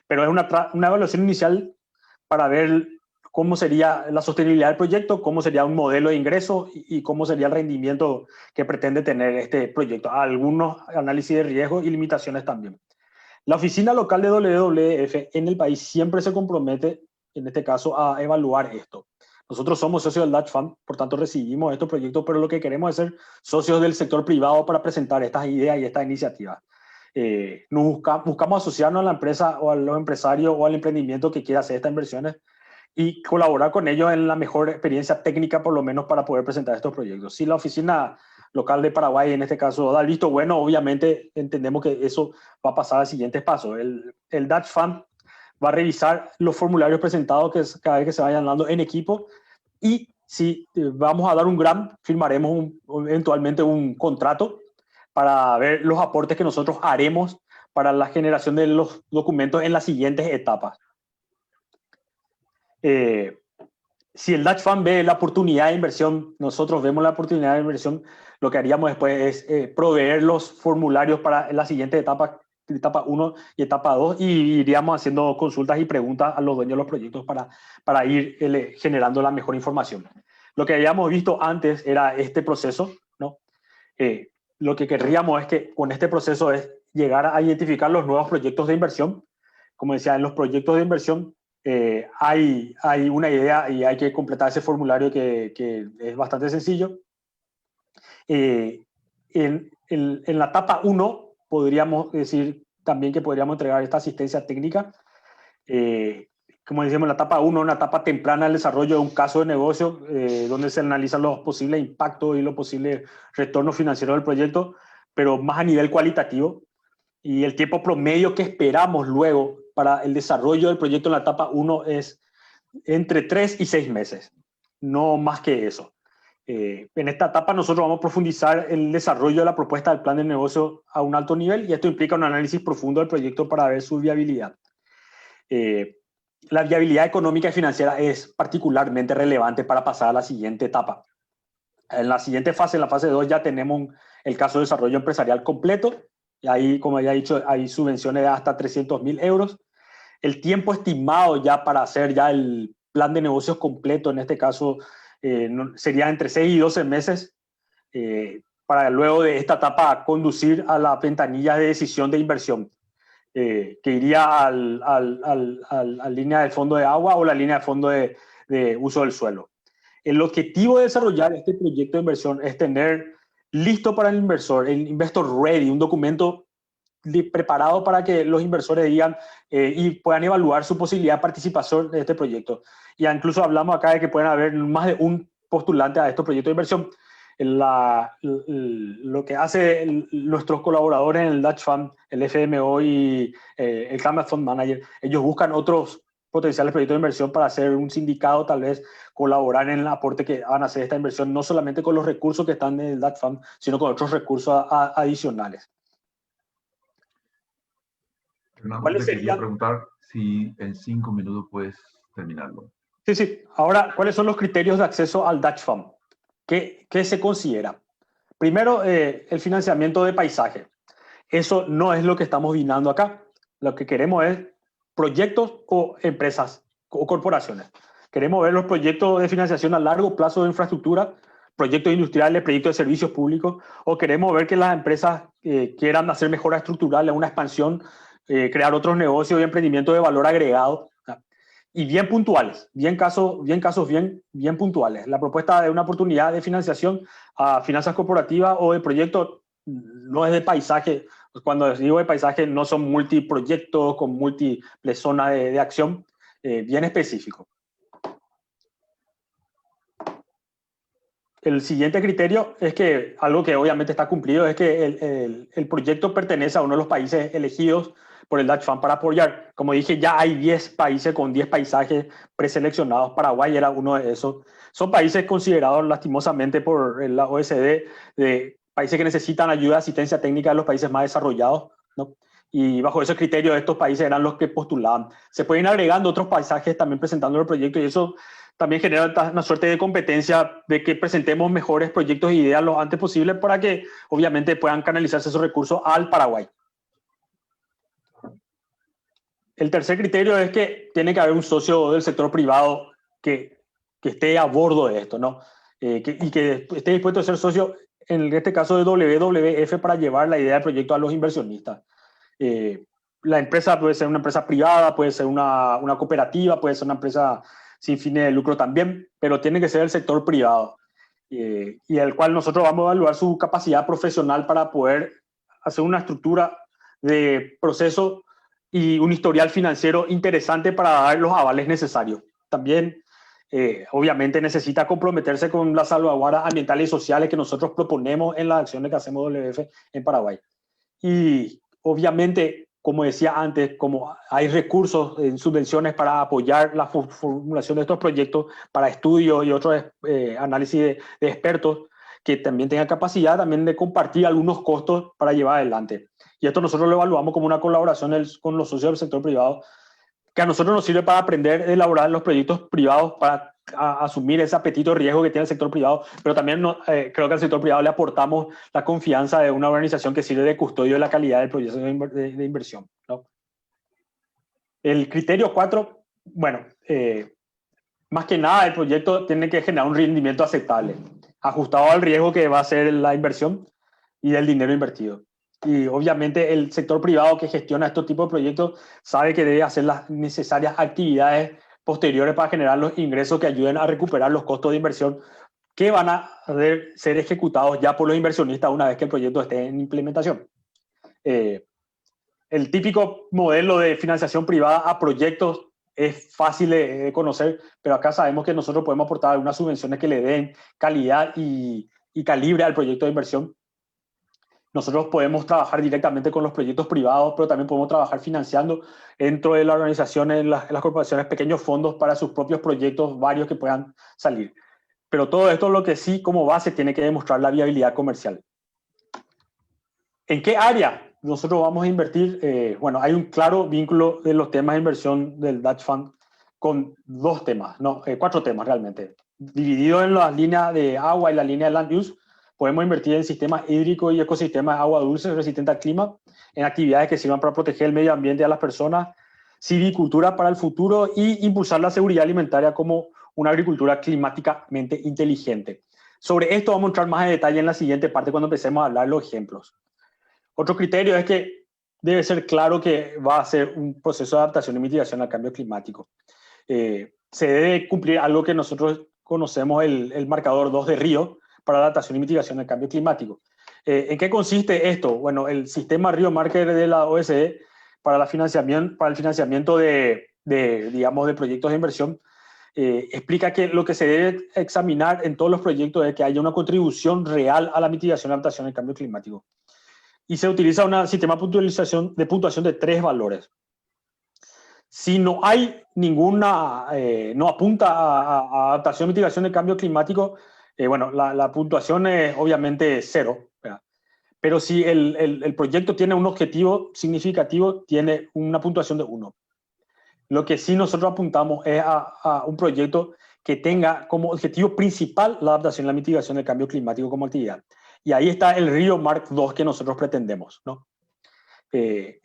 Pero es una evaluación inicial para ver cómo sería la sostenibilidad del proyecto, cómo sería un modelo de ingreso y cómo sería el rendimiento que pretende tener este proyecto. Algunos análisis de riesgo y limitaciones también. La oficina local de WWF en el país siempre se compromete, en este caso, a evaluar esto. Nosotros somos socios del Dutch Fund, por tanto recibimos estos proyectos, pero lo que queremos es ser socios del sector privado para presentar estas ideas y estas iniciativas. Buscamos asociarnos a la empresa o a los empresarios o al emprendimiento que quiera hacer estas inversiones y colaborar con ellos en la mejor experiencia técnica, por lo menos, para poder presentar estos proyectos. Si la oficina local de Paraguay, en este caso, da el visto bueno, obviamente entendemos que eso va a pasar al siguiente paso. El Dutch Fund va a revisar los formularios presentados cada vez que se vayan dando en equipo y si vamos a dar un grant, firmaremos eventualmente un contrato para ver los aportes que nosotros haremos para la generación de los documentos en las siguientes etapas. Si el Dutch Fund ve la oportunidad de inversión, nosotros vemos la oportunidad de inversión, lo que haríamos después es proveer los formularios para la siguiente etapa 1 y etapa 2, y iríamos haciendo consultas y preguntas a los dueños de los proyectos para ir generando la mejor información. Lo que habíamos visto antes era este proceso, ¿no? Lo que querríamos es que con este proceso es llegar a identificar los nuevos proyectos de inversión. Como decía, en los proyectos de inversión hay una idea y hay que completar ese formulario que es bastante sencillo. En la etapa 1 podríamos decir también que podríamos entregar esta asistencia técnica. Como decíamos, la etapa 1 es una etapa temprana del desarrollo de un caso de negocio donde se analizan los posibles impactos y los posibles retornos financieros del proyecto, pero más a nivel cualitativo. Y el tiempo promedio que esperamos luego para el desarrollo del proyecto en la etapa 1 es entre 3 y 6 meses, no más que eso. En esta etapa nosotros vamos a profundizar el desarrollo de la propuesta del plan de negocio a un alto nivel y esto implica un análisis profundo del proyecto para ver su viabilidad. La viabilidad económica y financiera es particularmente relevante para pasar a la siguiente etapa. En la siguiente fase, en la fase 2, ya tenemos el caso de desarrollo empresarial completo. Y ahí, como ya he dicho, hay subvenciones de hasta 300.000 euros. El tiempo estimado ya para hacer ya el plan de negocios completo, en este caso, sería entre 6 y 12 meses para luego de esta etapa conducir a la ventanilla de decisión de inversión, que iría a la línea de fondo de agua o la línea de fondo de uso del suelo. El objetivo de desarrollar este proyecto de inversión es tener listo para el investor ready, un documento preparado para que los inversores digan y puedan evaluar su posibilidad de participación en este proyecto. Ya incluso hablamos acá de que pueden haber más de un postulante a estos proyectos de inversión. Lo que hace nuestros colaboradores en el Dutch Fund, el FMO y el Climate Fund Manager, ellos buscan otros potenciales proyectos de inversión para hacer un sindicato, tal vez colaborar en el aporte que van a hacer esta inversión, no solamente con los recursos que están en el DAT Fund, sino con otros recursos adicionales. Fernando, ¿Cuáles te quería serían? preguntar si en 5 minutos puedes terminarlo. Sí, sí. Ahora, ¿cuáles son los criterios de acceso al Dutch Fund? ¿Qué se considera? Primero, el financiamiento de paisaje. Eso no es lo que estamos vinando acá. Lo que queremos es proyectos o empresas o corporaciones. Queremos ver los proyectos de financiación a largo plazo de infraestructura, proyectos industriales, proyectos de servicios públicos, o queremos ver que las empresas quieran hacer mejoras estructurales, una expansión, crear otros negocios y emprendimientos de valor agregado, y bien puntuales, bien puntuales. La propuesta de una oportunidad de financiación a finanzas corporativas o de proyectos no es de paisaje. Cuando digo de paisaje, no son multiproyectos con múltiples zonas de acción, bien específico. El siguiente criterio es que, algo que obviamente está cumplido, es que el proyecto pertenece a uno de los países elegidos por el Dutch Fund para apoyar. Como dije, ya hay 10 países con 10 paisajes preseleccionados. Paraguay era uno de esos. Son países considerados lastimosamente por la OECD de países que necesitan ayuda, asistencia técnica de los países más desarrollados, ¿no? Y bajo esos criterios estos países eran los que postulaban. Se pueden ir agregando otros paisajes también presentando el proyecto, y eso también genera una suerte de competencia de que presentemos mejores proyectos e ideas lo antes posible para que obviamente puedan canalizarse esos recursos al Paraguay. El tercer criterio es que tiene que haber un socio del sector privado que esté a bordo de esto, ¿no? Y que esté dispuesto a ser socio, en este caso de WWF, para llevar la idea del proyecto a los inversionistas. La empresa puede ser una empresa privada, puede ser una cooperativa, puede ser una empresa sin fines de lucro también, pero tiene que ser el sector privado, y el cual nosotros vamos a evaluar su capacidad profesional para poder hacer una estructura de proceso y un historial financiero interesante para dar los avales necesarios. También, obviamente, necesita comprometerse con las salvaguardas ambientales y sociales que nosotros proponemos en las acciones que hacemos WWF en Paraguay. Y, obviamente, como decía antes, como hay recursos en subvenciones para apoyar la formulación de estos proyectos, para estudios y otros análisis de expertos, que también tengan capacidad también de compartir algunos costos para llevar adelante. Y esto nosotros lo evaluamos como una colaboración con los socios del sector privado, que a nosotros nos sirve para aprender a elaborar los proyectos privados, para asumir ese apetito de riesgo que tiene el sector privado, pero también creo que al sector privado le aportamos la confianza de una organización que sirve de custodio de la calidad del proyecto de inversión, ¿no? El criterio 4, bueno, más que nada el proyecto tiene que generar un rendimiento aceptable, ajustado al riesgo que va a ser la inversión y del dinero invertido. Y obviamente el sector privado que gestiona estos tipos de proyectos sabe que debe hacer las necesarias actividades posteriores para generar los ingresos que ayuden a recuperar los costos de inversión que van a ser ejecutados ya por los inversionistas una vez que el proyecto esté en implementación. El típico modelo de financiación privada a proyectos es fácil de conocer, pero acá sabemos que nosotros podemos aportar algunas subvenciones que le den calidad y calibre al proyecto de inversión. Nosotros podemos trabajar directamente con los proyectos privados, pero también podemos trabajar financiando dentro de la organización, en las corporaciones, pequeños fondos para sus propios proyectos, varios que puedan salir. Pero todo esto, lo que sí como base, tiene que demostrar la viabilidad comercial. ¿En qué área nosotros vamos a invertir? Bueno, hay un claro vínculo de los temas de inversión del Dutch Fund con dos temas, no, 4 temas realmente. Dividido en la línea de agua y la línea de land use, podemos invertir en sistemas hídricos y ecosistemas de agua dulce resistente al clima, en actividades que sirvan para proteger el medio ambiente y a las personas, silvicultura para el futuro y impulsar la seguridad alimentaria como una agricultura climáticamente inteligente. Sobre esto vamos a entrar más en detalle en la siguiente parte cuando empecemos a hablar los ejemplos. Otro criterio es que debe ser claro que va a ser un proceso de adaptación y mitigación al cambio climático. Se debe cumplir algo que nosotros conocemos el marcador 2 de Río, para adaptación y mitigación al cambio climático. ¿En qué consiste esto? Bueno, el sistema Río Marker de la OECD para el financiamiento de proyectos de inversión explica que lo que se debe examinar en todos los proyectos es que haya una contribución real a la mitigación y adaptación al cambio climático. Y se utiliza un sistema de puntuación de 3 valores. Si no hay ninguna, no apunta a adaptación y mitigación del cambio climático, bueno, la puntuación es obviamente 0, ¿verdad? Pero si el proyecto tiene un objetivo significativo, tiene una puntuación de 1. Lo que sí nosotros apuntamos es a un proyecto que tenga como objetivo principal la adaptación y la mitigación del cambio climático como actividad. Y ahí está el Río Mark II que nosotros pretendemos, ¿no?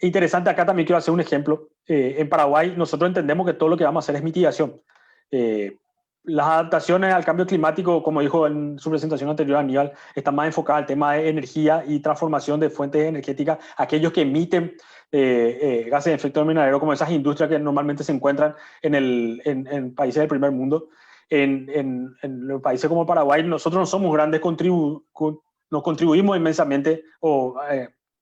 Interesante, acá también quiero hacer un ejemplo. En Paraguay nosotros entendemos que todo lo que vamos a hacer es mitigación. Las adaptaciones al cambio climático, como dijo en su presentación anterior Aníbal, están más enfocadas al tema de energía y transformación de fuentes energéticas, aquellos que emiten gases de efecto invernadero, como esas industrias que normalmente se encuentran en países del primer mundo. En los países como Paraguay, nosotros no somos grandes, nos contribuimos inmensamente o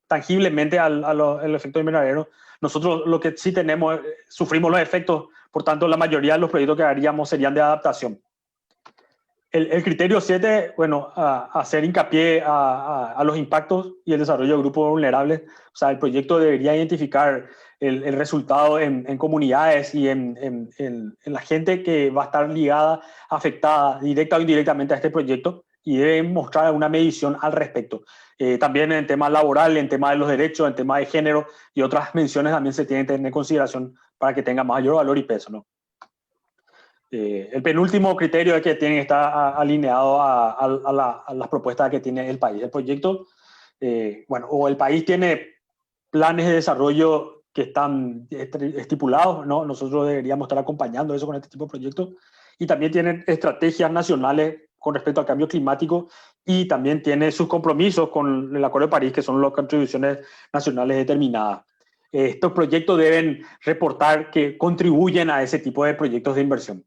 tangiblemente al efecto invernadero. Nosotros lo que sí tenemos, sufrimos los efectos, por tanto la mayoría de los proyectos que haríamos serían de adaptación. El criterio 7, bueno, hacer hincapié a los impactos y el desarrollo de grupos vulnerables. O sea, el proyecto debería identificar el resultado en comunidades y en la gente que va a estar ligada, afectada directa o indirectamente a este proyecto, y debe mostrar una medición al respecto. También en tema laboral, en tema de los derechos, en tema de género y otras menciones también se tienen que tener en consideración para que tenga mayor valor y peso, ¿no? El penúltimo criterio es que tiene que estar alineado a las propuestas que tiene el país. El proyecto, bueno, o el país tiene planes de desarrollo que están estipulados, ¿no? Nosotros deberíamos estar acompañando eso con este tipo de proyectos. Y también tienen estrategias nacionales con respecto al cambio climático y también tiene sus compromisos con el Acuerdo de París, que son las contribuciones nacionales determinadas. Estos proyectos deben reportar que contribuyen a ese tipo de proyectos de inversión.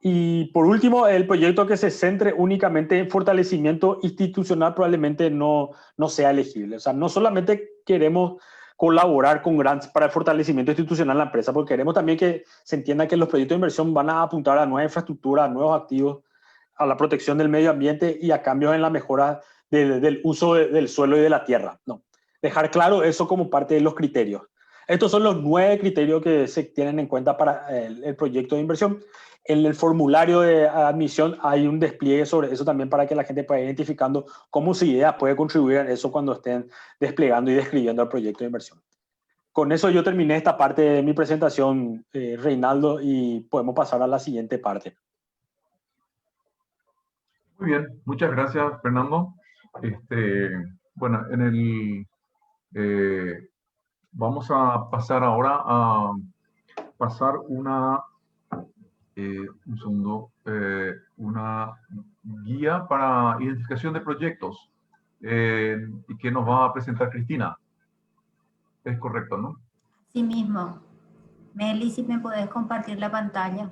Y por último, el proyecto que se centre únicamente en fortalecimiento institucional probablemente no sea elegible. O sea, no solamente queremos colaborar con grants para el fortalecimiento institucional de la empresa, porque queremos también que se entienda que los proyectos de inversión van a apuntar a nueva infraestructura, a nuevos activos, a la protección del medio ambiente y a cambios en la mejora del uso del suelo y de la tierra. No. Dejar claro eso como parte de los criterios. Estos son los 9 criterios que se tienen en cuenta para el proyecto de inversión. En el formulario de admisión hay un despliegue sobre eso también para que la gente pueda ir identificando cómo su idea puede contribuir a eso cuando estén desplegando y describiendo el proyecto de inversión. Con eso yo terminé esta parte de mi presentación, Reinaldo, y podemos pasar a la siguiente parte. Muy bien, muchas gracias, Fernando. Bueno, vamos a pasar ahora a pasar una guía para identificación de proyectos y que nos va a presentar Cristina. Es correcto, ¿no? Sí mismo. Meli, si me podés compartir la pantalla.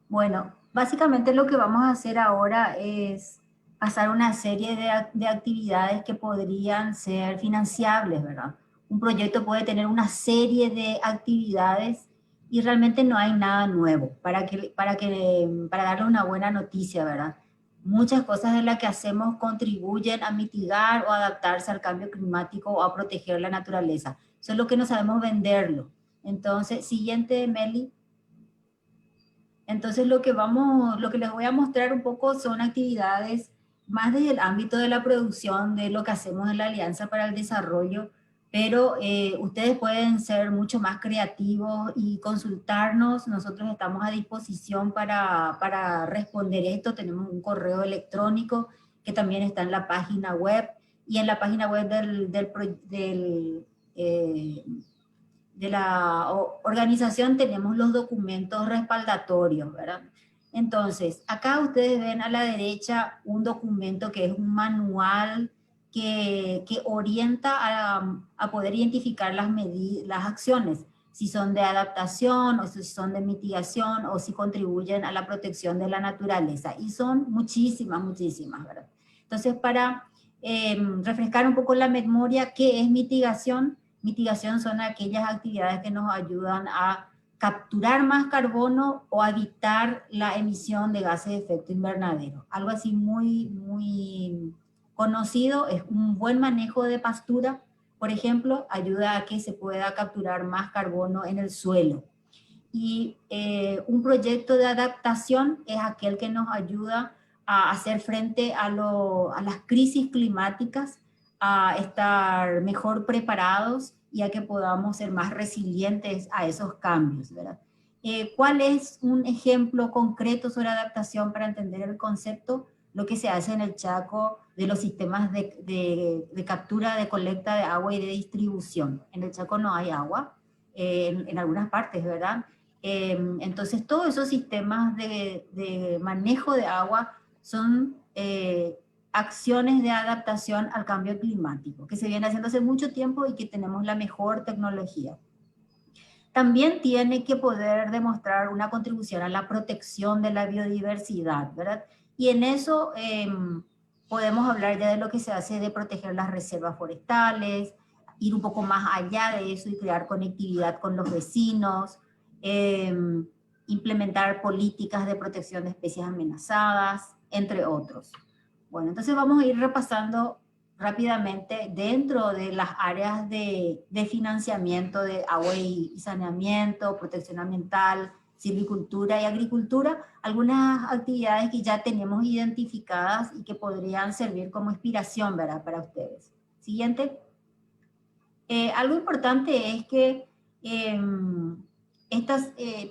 Bueno, básicamente lo que vamos a hacer ahora es pasar una serie de actividades que podrían ser financiables, ¿verdad? Un proyecto puede tener una serie de actividades y realmente no hay nada nuevo para darle una buena noticia, ¿verdad? Muchas cosas de las que hacemos contribuyen a mitigar o adaptarse al cambio climático o a proteger la naturaleza. Solo que no sabemos venderlo. Entonces, siguiente, Meli. Entonces lo que les voy a mostrar un poco son actividades más desde el ámbito de la producción, de lo que hacemos en la Alianza para el Desarrollo, pero ustedes pueden ser mucho más creativos y consultarnos. Nosotros estamos a disposición para responder esto. Tenemos un correo electrónico que también está en la página web, y en la página web de la organización tenemos los documentos respaldatorios, ¿verdad? Entonces, acá ustedes ven a la derecha un documento que es un manual que orienta a poder identificar las acciones, si son de adaptación o si son de mitigación o si contribuyen a la protección de la naturaleza. Y son muchísimas, ¿verdad? Entonces, para refrescar un poco la memoria, ¿qué es mitigación? Mitigación son aquellas actividades que nos ayudan a capturar más carbono o a evitar la emisión de gases de efecto invernadero. Algo así muy conocido es un buen manejo de pastura. por ejemplo, ayuda a que se pueda capturar más carbono en el suelo. Y un proyecto de adaptación es aquel que nos ayuda a hacer frente a las crisis climáticas, a estar mejor preparados y a que podamos ser más resilientes a esos cambios, ¿verdad? ¿Cuál es un ejemplo concreto sobre adaptación para entender el concepto? Lo que se hace en el Chaco de los sistemas de captura, de colecta de agua y de distribución. En el Chaco no hay agua, en algunas partes, ¿verdad? Entonces, todos esos sistemas de manejo de agua son acciones de adaptación al cambio climático, que se viene haciendo hace mucho tiempo y que tenemos la mejor tecnología. También tiene que poder demostrar una contribución a la protección de la biodiversidad, ¿verdad? Y en eso podemos hablar ya de lo que se hace de proteger las reservas forestales, ir un poco más allá de eso y crear conectividad con los vecinos, implementar políticas de protección de especies amenazadas, entre otros. Bueno, entonces vamos a ir repasando rápidamente dentro de las áreas de financiamiento de agua y saneamiento, protección ambiental, silvicultura y agricultura, algunas actividades que ya tenemos identificadas y que podrían servir como inspiración, ¿verdad?, para ustedes. Siguiente. Algo importante es que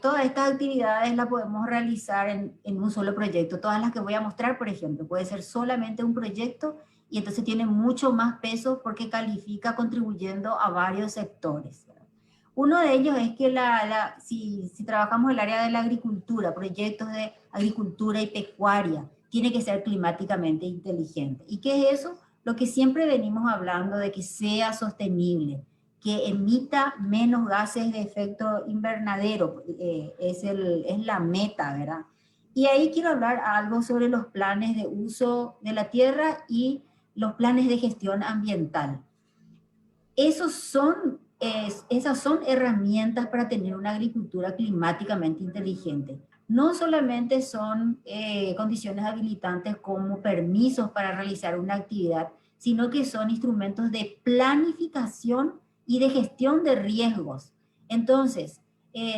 todas estas actividades las podemos realizar en un solo proyecto. Todas las que voy a mostrar, por ejemplo, puede ser solamente un proyecto y entonces tiene mucho más peso porque califica contribuyendo a varios sectores. Uno de ellos es que si trabajamos en el área de la agricultura, proyectos de agricultura y pecuaria, tiene que ser climáticamente inteligente. ¿Y qué es eso? Lo que siempre venimos hablando de que sea sostenible, que emita menos gases de efecto invernadero, es la meta, ¿verdad? Y ahí quiero hablar algo sobre los planes de uso de la tierra y los planes de gestión ambiental. Esas son herramientas para tener una agricultura climáticamente inteligente. No solamente son condiciones habilitantes como permisos para realizar una actividad, sino que son instrumentos de planificación y de gestión de riesgos. Entonces,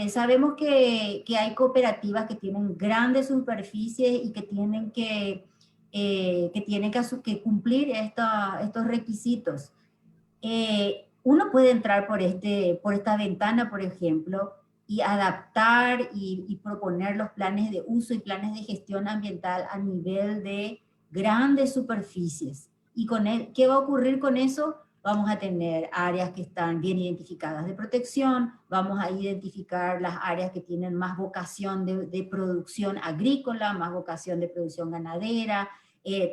sabemos que hay cooperativas que tienen grandes superficies y que tienen que cumplir estos requisitos. Uno puede entrar por esta ventana, por ejemplo, y adaptar y proponer los planes de uso y planes de gestión ambiental a nivel de grandes superficies. ¿Y qué va a ocurrir con eso? Vamos a tener áreas que están bien identificadas de protección, vamos a identificar las áreas que tienen más vocación de producción agrícola, más vocación de producción ganadera,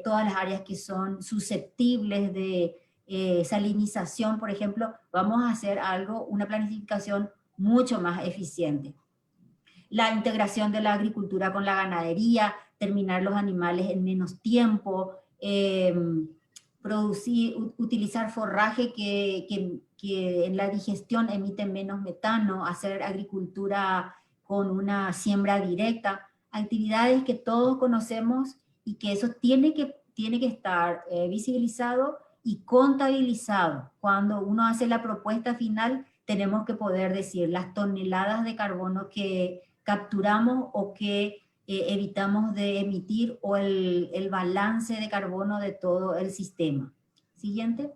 todas las áreas que son susceptibles de salinización, por ejemplo, vamos a hacer una planificación mucho más eficiente. La integración de la agricultura con la ganadería, terminar los animales en menos tiempo, utilizar forraje que en la digestión emite menos metano, hacer agricultura con una siembra directa, actividades que todos conocemos y que eso tiene que estar visibilizado y contabilizado. Cuando uno hace la propuesta final, tenemos que poder decir las toneladas de carbono que capturamos o que evitamos de emitir o el balance de carbono de todo el sistema. Siguiente.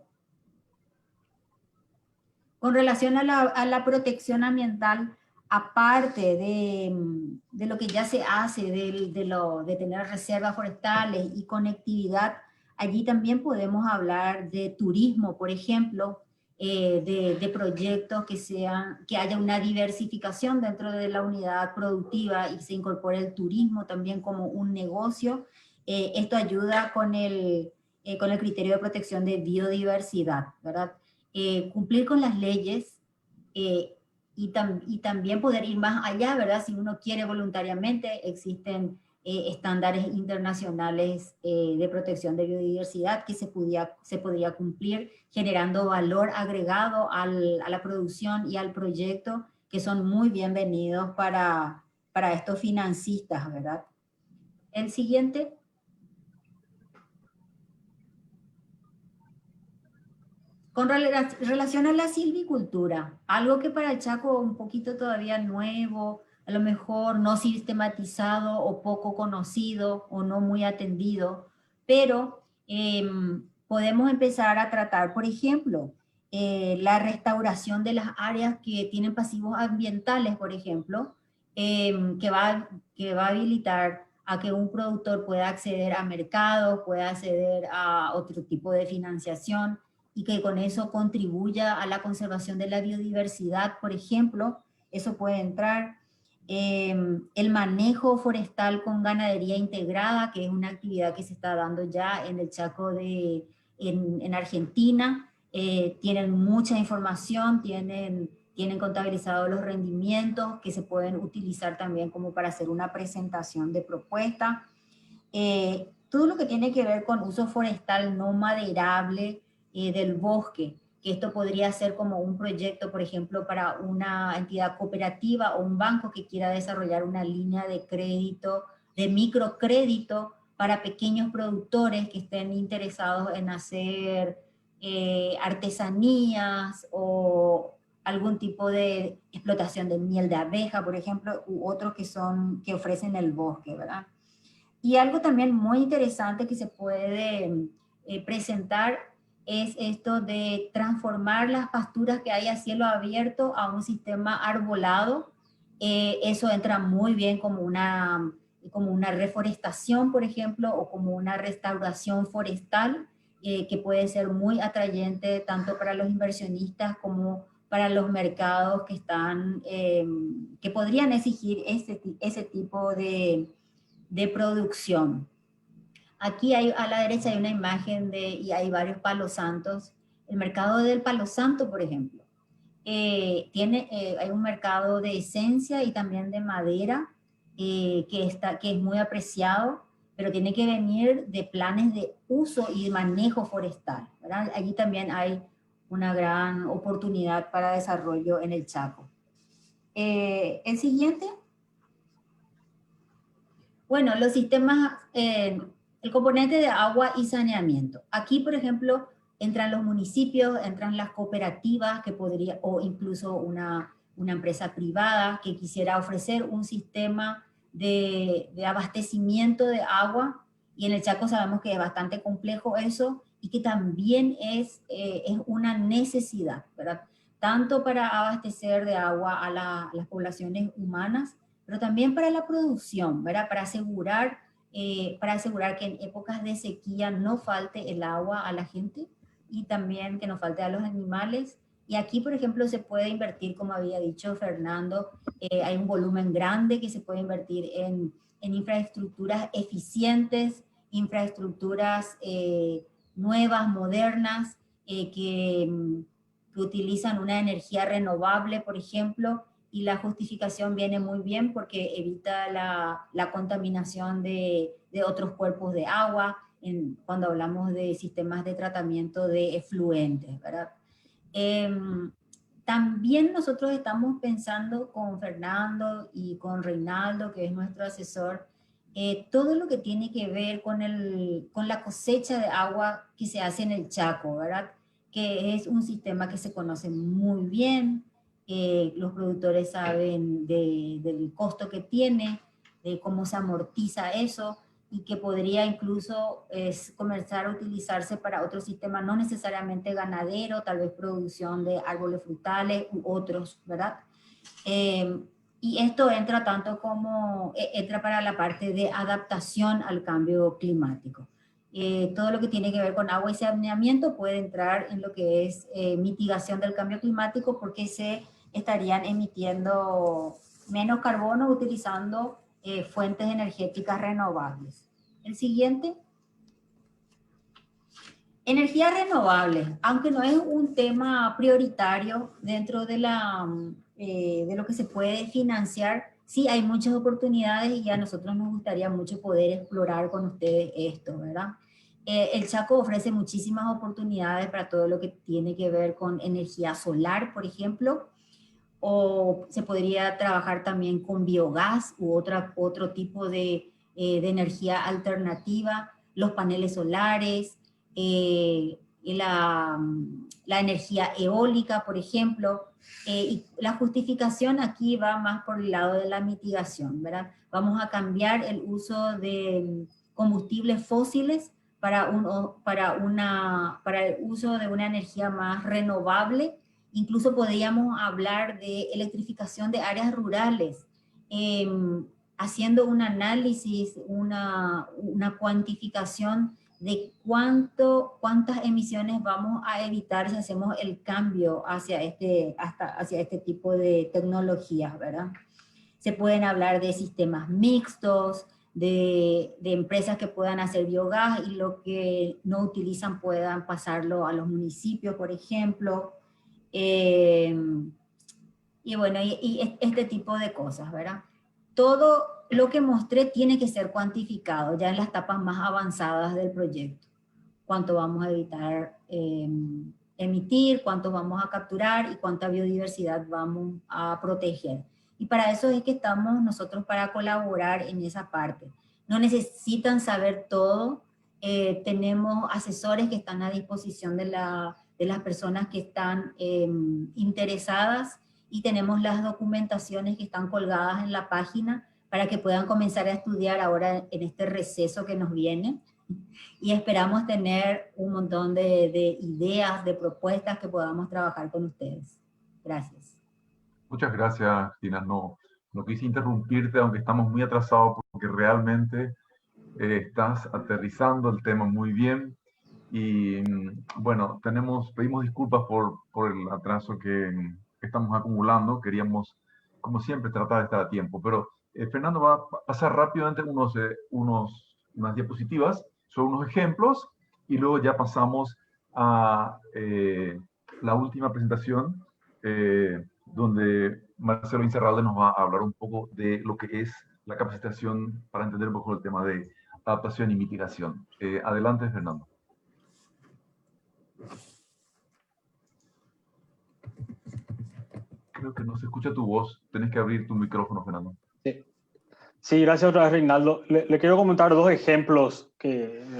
Con relación a la protección ambiental, aparte de lo que ya se hace, de tener reservas forestales y conectividad, allí también podemos hablar de turismo, por ejemplo, de proyectos que haya una diversificación dentro de la unidad productiva y se incorpore el turismo también como un negocio. Esto ayuda con el criterio de protección de biodiversidad, ¿verdad? Cumplir con las leyes y también poder ir más allá, ¿verdad? Si uno quiere voluntariamente, existen estándares internacionales de protección de biodiversidad que se podría cumplir generando valor agregado a la producción y al proyecto, que son muy bienvenidos para estos financistas, ¿verdad? El siguiente. Con relación a la silvicultura, algo que para el Chaco un poquito todavía nuevo, a lo mejor no sistematizado o poco conocido o no muy atendido, pero podemos empezar a tratar, por ejemplo, la restauración de las áreas que tienen pasivos ambientales, por ejemplo, que va a habilitar a que un productor pueda acceder a mercados, pueda acceder a otro tipo de financiación y que con eso contribuya a la conservación de la biodiversidad, por ejemplo, eso puede entrar. El manejo forestal con ganadería integrada, que es una actividad que se está dando ya en el Chaco en Argentina. Tienen mucha información, tienen contabilizados los rendimientos que se pueden utilizar también como para hacer una presentación de propuesta. Todo lo que tiene que ver con uso forestal no maderable del bosque, que esto podría ser como un proyecto, por ejemplo, para una entidad cooperativa o un banco que quiera desarrollar una línea de crédito, de microcrédito para pequeños productores que estén interesados en hacer artesanías o algún tipo de explotación de miel de abeja, por ejemplo, u otros que ofrecen el bosque, ¿verdad? Y algo también muy interesante que se puede presentar es esto de transformar las pasturas que hay a cielo abierto a un sistema arbolado. Eso entra muy bien como una reforestación, por ejemplo, o como una restauración forestal, que puede ser muy atrayente tanto para los inversionistas como para los mercados que podrían exigir ese tipo de producción. Aquí a la derecha hay una imagen y hay varios palos santos. El mercado del palo santo, por ejemplo, hay un mercado de esencia y también de madera que es muy apreciado, pero tiene que venir de planes de uso y de manejo forestal, ¿verdad? Allí también hay una gran oportunidad para desarrollo en el Chaco. El siguiente. Bueno, los sistemas, el componente de agua y saneamiento. Aquí, por ejemplo, entran los municipios, entran las cooperativas o incluso una empresa privada que quisiera ofrecer un sistema de abastecimiento de agua, y en el Chaco sabemos que es bastante complejo eso, y que también es una necesidad, ¿verdad? Tanto para abastecer de agua a las poblaciones humanas, pero también para la producción, ¿verdad? Para asegurar que en épocas de sequía no falte el agua a la gente y también que no falte a los animales. Y aquí, por ejemplo, se puede invertir, como había dicho Fernando, hay un volumen grande que se puede invertir en infraestructuras eficientes, infraestructuras nuevas, modernas, que utilizan una energía renovable, por ejemplo, y la justificación viene muy bien porque evita la contaminación de otros cuerpos de agua cuando hablamos de sistemas de tratamiento de efluentes, ¿verdad? También nosotros estamos pensando con Fernando y con Reinaldo, que es nuestro asesor, todo lo que tiene que ver con la cosecha de agua que se hace en el Chaco, ¿verdad? Que es un sistema que se conoce muy bien. Los productores saben del costo que tiene, de cómo se amortiza eso, y que podría incluso comenzar a utilizarse para otro sistema, no necesariamente ganadero, tal vez producción de árboles frutales u otros, ¿verdad? Y esto entra entra para la parte de adaptación al cambio climático. Todo lo que tiene que ver con agua y saneamiento puede entrar en lo que es mitigación del cambio climático, porque se estarían emitiendo menos carbono utilizando fuentes energéticas renovables. El siguiente. Energías renovables, aunque no es un tema prioritario dentro de lo que se puede financiar, sí hay muchas oportunidades y a nosotros nos gustaría mucho poder explorar con ustedes esto, ¿verdad? El Chaco ofrece muchísimas oportunidades para todo lo que tiene que ver con energía solar, por ejemplo, o se podría trabajar también con biogás u otro tipo de energía alternativa, los paneles solares, la energía eólica, por ejemplo, y la justificación aquí va más por el lado de la mitigación, ¿verdad? Vamos a cambiar el uso de combustibles fósiles para el uso de una energía más renovable. Incluso podríamos hablar de electrificación de áreas rurales, haciendo un análisis, una cuantificación de cuántas emisiones vamos a evitar si hacemos el cambio hacia este tipo de tecnologías, ¿verdad? Se pueden hablar de sistemas mixtos, de empresas que puedan hacer biogás y lo que no utilizan puedan pasarlo a los municipios, por ejemplo. Y bueno, y este tipo de cosas, ¿verdad? Todo lo que mostré tiene que ser cuantificado ya en las etapas más avanzadas del proyecto. Cuánto vamos a evitar emitir, cuánto vamos a capturar y cuánta biodiversidad vamos a proteger. Y para eso es que estamos nosotros, para colaborar en esa parte. No necesitan saber todo. Tenemos asesores que están a disposición de las personas que están interesadas, y tenemos las documentaciones que están colgadas en la página para que puedan comenzar a estudiar ahora en este receso que nos viene. Y esperamos tener un montón de ideas, de propuestas que podamos trabajar con ustedes. Gracias. Muchas gracias, Cristina. No quise interrumpirte, aunque estamos muy atrasados, porque realmente estás aterrizando el tema muy bien. Y bueno, pedimos disculpas por el atraso que estamos acumulando. Queríamos, como siempre, tratar de estar a tiempo. Pero Fernando va a pasar rápidamente unas diapositivas, son unos ejemplos, y luego ya pasamos a la última presentación, donde Marcelo Incerralde nos va a hablar un poco de lo que es la capacitación para entender un poco el tema de adaptación y mitigación. Adelante, Fernando. Creo que no se escucha tu voz. Tienes que abrir tu micrófono, Fernando. Sí, gracias otra vez, Reinaldo. Le quiero comentar dos ejemplos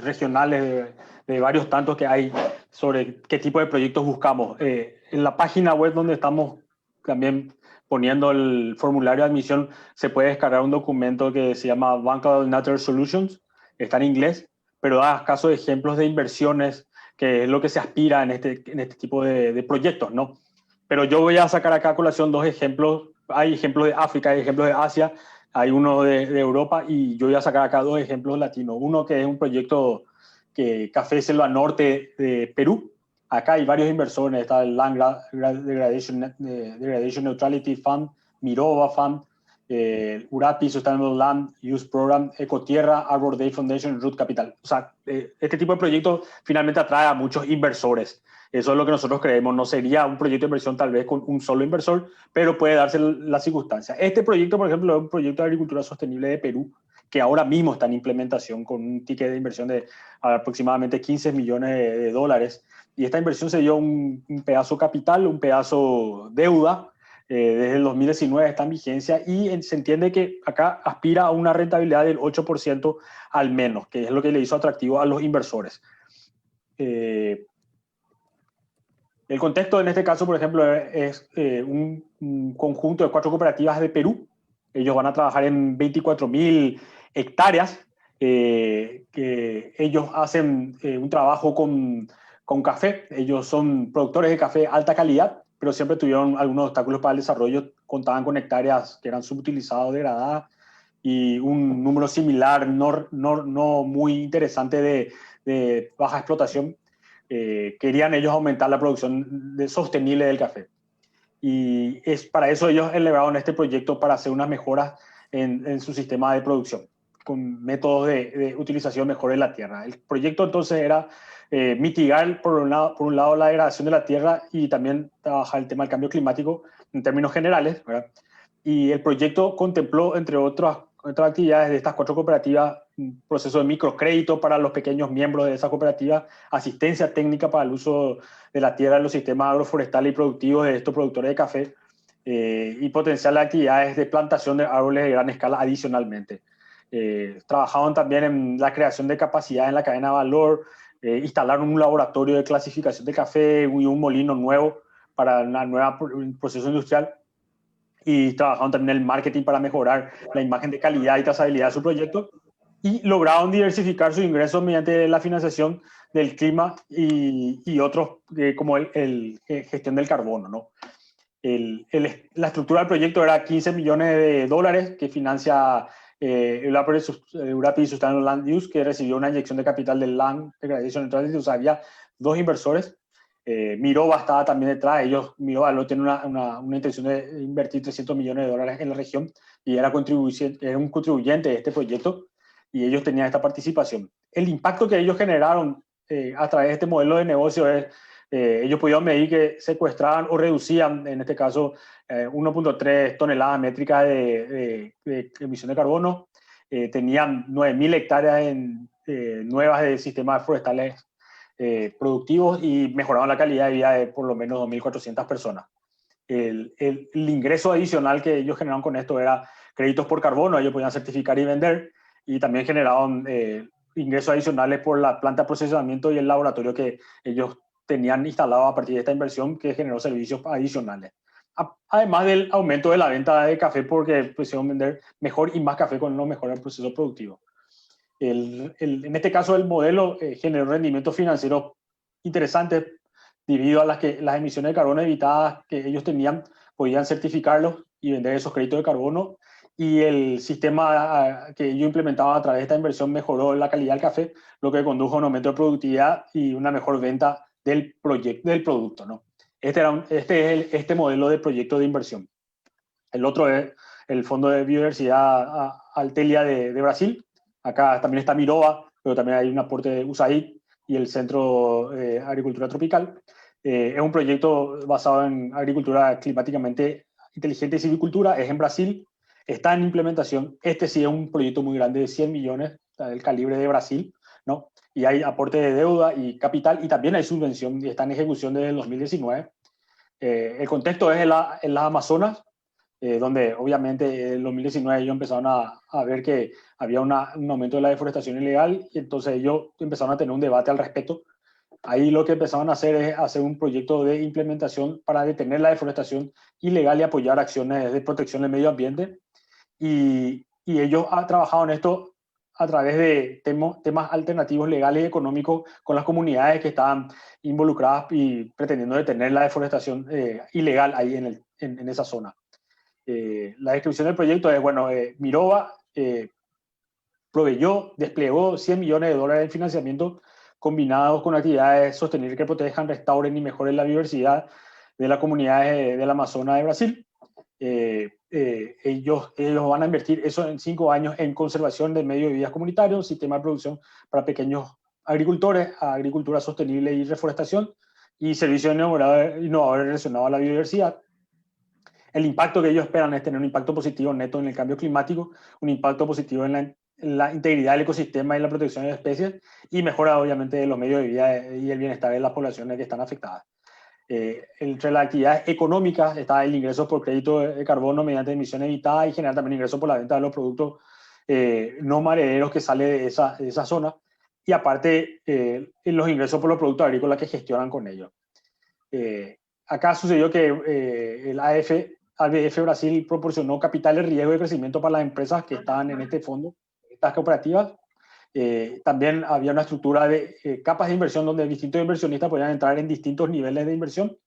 regionales de varios tantos que hay sobre qué tipo de proyectos buscamos. En la página web donde estamos también poniendo el formulario de admisión, se puede descargar un documento que se llama Bancal Natural Solutions. Está en inglés, pero da caso de ejemplos de inversiones, que es lo que se aspira en este tipo de proyectos, ¿no? Pero yo voy a sacar acá a colación dos ejemplos. Hay ejemplos de África, hay ejemplos de Asia, hay uno de Europa, y yo voy a sacar acá dos ejemplos latinos. Uno que es un proyecto que Café Selva Norte de Perú. Acá hay varios inversores, está el Land Degradation Neutrality Fund, Mirova Fund, URAPI, Sustainable Land Use Program, Ecotierra, Arbor Day Foundation, Root Capital. O sea, este tipo de proyectos finalmente atrae a muchos inversores. Eso es lo que nosotros creemos. No sería un proyecto de inversión tal vez con un solo inversor, pero puede darse la circunstancia. Este proyecto, por ejemplo, es un proyecto de agricultura sostenible de Perú, que ahora mismo está en implementación con un ticket de inversión de aproximadamente 15 millones de dólares. Y esta inversión se dio un pedazo capital, un pedazo deuda. Desde el 2019 está en vigencia, y se entiende que acá aspira a una rentabilidad del 8% al menos, que es lo que le hizo atractivo a los inversores. El contexto en este caso, por ejemplo, es un conjunto de 4 cooperativas de Perú. Ellos van a trabajar en 24.000 hectáreas. Que ellos hacen un trabajo con café. Ellos son productores de café de alta calidad, pero siempre tuvieron algunos obstáculos para el desarrollo. Contaban con hectáreas que eran subutilizadas o degradadas, y un número similar, no muy interesante, de baja explotación. Querían ellos aumentar la producción sostenible del café. Y para eso ellos elevaron este proyecto para hacer unas mejoras en su sistema de producción, con métodos de utilización mejor de la tierra. El proyecto entonces era mitigar por un lado la degradación de la tierra, y también trabajar el tema del cambio climático en términos generales, ¿verdad? Y el proyecto contempló, entre otras actividades de estas 4 cooperativas, un proceso de microcrédito para los pequeños miembros de esa cooperativa, asistencia técnica para el uso de la tierra en los sistemas agroforestales y productivos de estos productores de café, y potenciar las actividades de plantación de árboles de gran escala adicionalmente. Trabajaron también en la creación de capacidad en la cadena de valor, instalaron un laboratorio de clasificación de café y un molino nuevo para un proceso industrial, y trabajaron también en el marketing para mejorar la imagen de calidad y trazabilidad de su proyecto, y lograron diversificar sus ingresos mediante la financiación del clima y otros, como gestión del carbono, ¿no? La estructura del proyecto era $15 millones que financia European Sustainable Land Use, que recibió una inyección de capital del Land Degradation and Transit. O sea, había dos inversores. Mirova estaba también detrás. Mirova tiene una intención de invertir $300 millones en la región, y era un contribuyente de este proyecto, y ellos tenían esta participación. El impacto que ellos generaron a través de este modelo de negocio es: ellos pudieron medir que secuestraban o reducían, en este caso, 1.3 toneladas métricas de emisión de carbono. Tenían 9.000 hectáreas nuevas de sistemas forestales productivos, y mejoraban la calidad de vida de por lo menos 2.400 personas. El ingreso adicional que ellos generaron con esto era créditos por carbono. Ellos podían certificar y vender, y también generaron ingresos adicionales por la planta de procesamiento y el laboratorio que ellos tenían instalado a partir de esta inversión, que generó servicios adicionales. Además del aumento de la venta de café, porque pudieron vender mejor y más café con lo mejor del proceso productivo. En este caso, el modelo generó rendimientos financieros interesantes debido a las emisiones de carbono evitadas que ellos tenían. Podían certificarlos y vender esos créditos de carbono, y el sistema que ellos implementaban a través de esta inversión mejoró la calidad del café, lo que condujo a un aumento de productividad y una mejor venta del producto, ¿no? Este es el modelo de proyecto de inversión. El otro es el Fondo de Biodiversidad Altelia de Brasil. Acá también está Mirova, pero también hay un aporte de USAID y el Centro de Agricultura Tropical. Es un proyecto basado en agricultura climáticamente inteligente y silvicultura. Es en Brasil, está en implementación. Este sí es un proyecto muy grande de 100 millones, del calibre de Brasil, ¿no? Y hay aporte de deuda y capital, y también hay subvención, y está en ejecución desde el 2019. El contexto es en las Amazonas, donde obviamente en 2019 ellos empezaron a ver que había un aumento de la deforestación ilegal, y entonces ellos empezaron a tener un debate al respecto. Ahí lo que empezaron a hacer es hacer un proyecto de implementación para detener la deforestación ilegal y apoyar acciones de protección del medio ambiente. Y ellos han trabajado en esto a través de temas alternativos legales y económicos con las comunidades que estaban involucradas y pretendiendo detener la deforestación ilegal ahí en esa zona. La descripción del proyecto es, bueno, Mirova desplegó $100 millones en financiamiento, combinados con actividades sostenibles que protejan, restauren y mejoren la biodiversidad de las comunidades del Amazonas de Brasil. Ellos van a invertir eso en 5 años en conservación de medios de vida comunitarios, sistema de producción para pequeños agricultores, agricultura sostenible y reforestación, y servicios innovadores relacionados a la biodiversidad. El impacto que ellos esperan es tener un impacto positivo neto en el cambio climático, un impacto positivo en la integridad del ecosistema y la protección de especies, y mejora obviamente de los medios de vida y el bienestar de las poblaciones que están afectadas. Entre las actividades económicas está el ingreso por crédito de carbono mediante emisión evitada, y generar también ingresos por la venta de los productos no madereros que salen de esa zona, y aparte los ingresos por los productos agrícolas que gestionan con ellos. Acá sucedió que el ABF Brasil proporcionó capital de riesgo de crecimiento para las empresas que estaban en este fondo, estas cooperativas. También había una estructura de capas de inversión donde distintos inversionistas podían entrar en distintos niveles de inversión.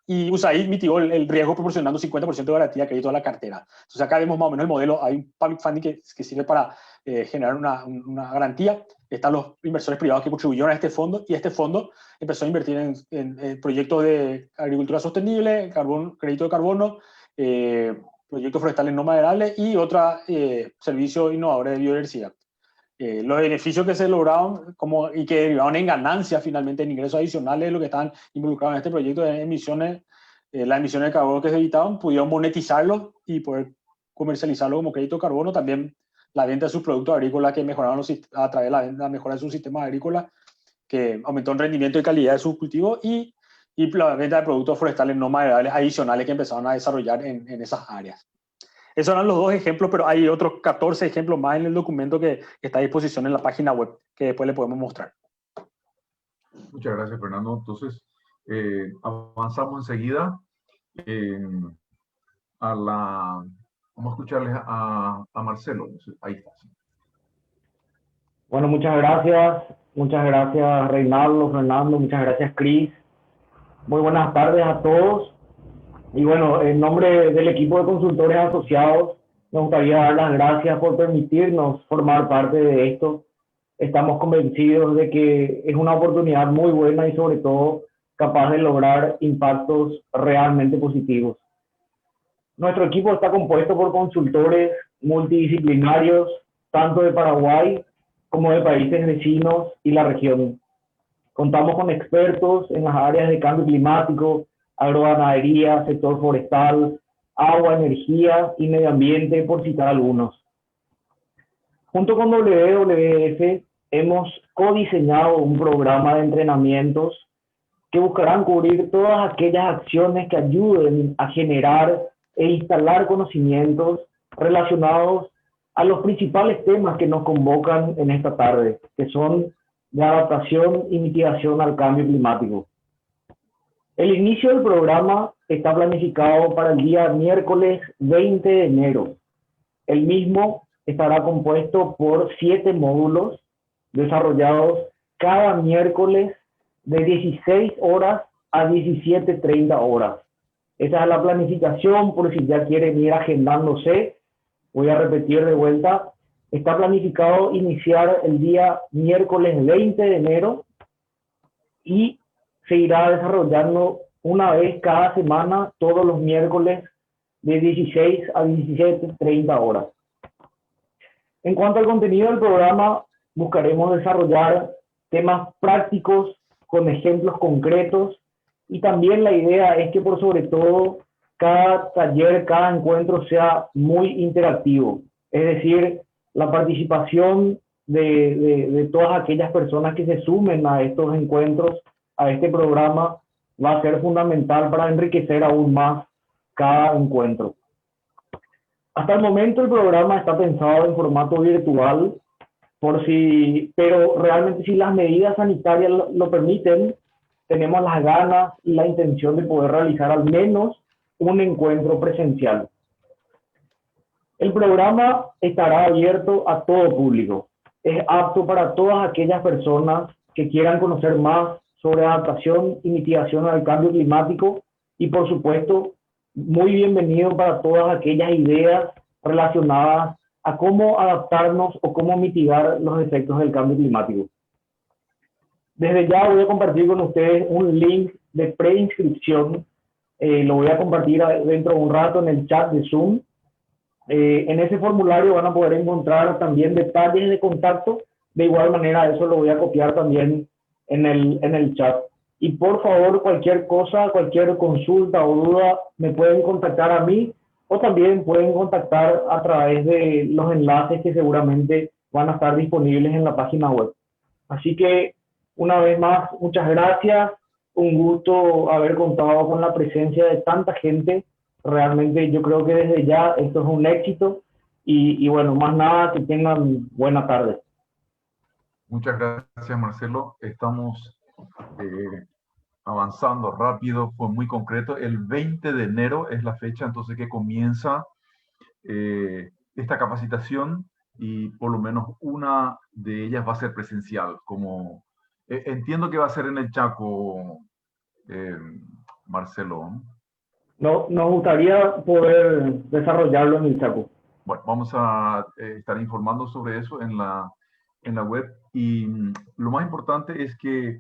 Y USAID mitigó el riesgo proporcionando 50% de garantía de crédito a la cartera. Entonces acá vemos más o menos el modelo. Hay un public funding que sirve para generar una garantía. Están los inversores privados que contribuyeron a este fondo, y este fondo empezó a invertir en proyectos de agricultura sostenible, crédito de carbono, proyectos forestales no maderables y otros servicios innovadores de biodiversidad. Los beneficios que se lograron y que derivaron en ganancias finalmente, en ingresos adicionales de lo que estaban involucrados en este proyecto de emisiones, las emisiones de carbono que se evitaban, pudieron monetizarlos y poder comercializarlo como crédito de carbono. También la venta de sus productos agrícolas que mejoraron a través de la mejora de sus sistemas agrícolas, que aumentó el rendimiento y calidad de sus cultivos, y la venta de productos forestales no maderables adicionales que empezaron a desarrollar en esas áreas. Esos eran los dos ejemplos, pero hay otros 14 ejemplos más en el documento que está a disposición en la página web, que después le podemos mostrar. Muchas gracias, Fernando. Entonces, avanzamos enseguida vamos a escucharles a Marcelo. Ahí está. Bueno, muchas gracias Reinaldo, Fernando, muchas gracias Cris. Muy buenas tardes a todos. Y bueno, en nombre del equipo de consultores asociados, me gustaría dar las gracias por permitirnos formar parte de esto. Estamos convencidos de que es una oportunidad muy buena y sobre todo capaz de lograr impactos realmente positivos. Nuestro equipo está compuesto por consultores multidisciplinarios, tanto de Paraguay como de países vecinos y la región. Contamos con expertos en las áreas de cambio climático, agroganadería, sector forestal, agua, energía y medio ambiente, por citar algunos. Junto con WWF hemos codiseñado un programa de entrenamientos que buscarán cubrir todas aquellas acciones que ayuden a generar e instalar conocimientos relacionados a los principales temas que nos convocan en esta tarde, que son de adaptación y mitigación al cambio climático. El inicio del programa está planificado para el día miércoles 20 de enero. El mismo estará compuesto por 7 módulos desarrollados cada miércoles de 16 horas a 17:30 horas. Esa es la planificación, por si ya quieren ir agendándose. Voy a repetir de vuelta. Está planificado iniciar el día miércoles 20 de enero y se irá desarrollando una vez cada semana, todos los miércoles de 16 a 17:30 horas. En cuanto al contenido del programa, buscaremos desarrollar temas prácticos con ejemplos concretos y también la idea es que por sobre todo cada taller, cada encuentro sea muy interactivo. Es decir, la participación de todas aquellas personas que se sumen a estos encuentros, a este programa, va a ser fundamental para enriquecer aún más cada encuentro. Hasta el momento el programa está pensado en formato virtual, pero realmente si las medidas sanitarias lo permiten, tenemos las ganas y la intención de poder realizar al menos un encuentro presencial. El programa estará abierto a todo público. Es apto para todas aquellas personas que quieran conocer más sobre adaptación y mitigación al cambio climático y, por supuesto, muy bienvenido para todas aquellas ideas relacionadas a cómo adaptarnos o cómo mitigar los efectos del cambio climático. Desde ya voy a compartir con ustedes un link de preinscripción. Lo voy a compartir dentro de un rato en el chat de Zoom. En ese formulario van a poder encontrar también detalles de contacto. De igual manera, eso lo voy a copiar también en el chat. Y por favor, cualquier cosa, cualquier consulta o duda, me pueden contactar a mí o también pueden contactar a través de los enlaces que seguramente van a estar disponibles en la página web. Así que, una vez más, muchas gracias. Un gusto haber contado con la presencia de tanta gente. Realmente yo creo que desde ya esto es un éxito. Y bueno, más nada, que tengan buena tarde. Muchas gracias, Marcelo. Estamos avanzando rápido, fue muy concreto. El 20 de enero es la fecha entonces que comienza esta capacitación y por lo menos una de ellas va a ser presencial. Entiendo que va a ser en el Chaco, Marcelo. No, nos gustaría poder desarrollarlo en el Chaco. Bueno, vamos a estar informando sobre eso en la web. Y lo más importante es que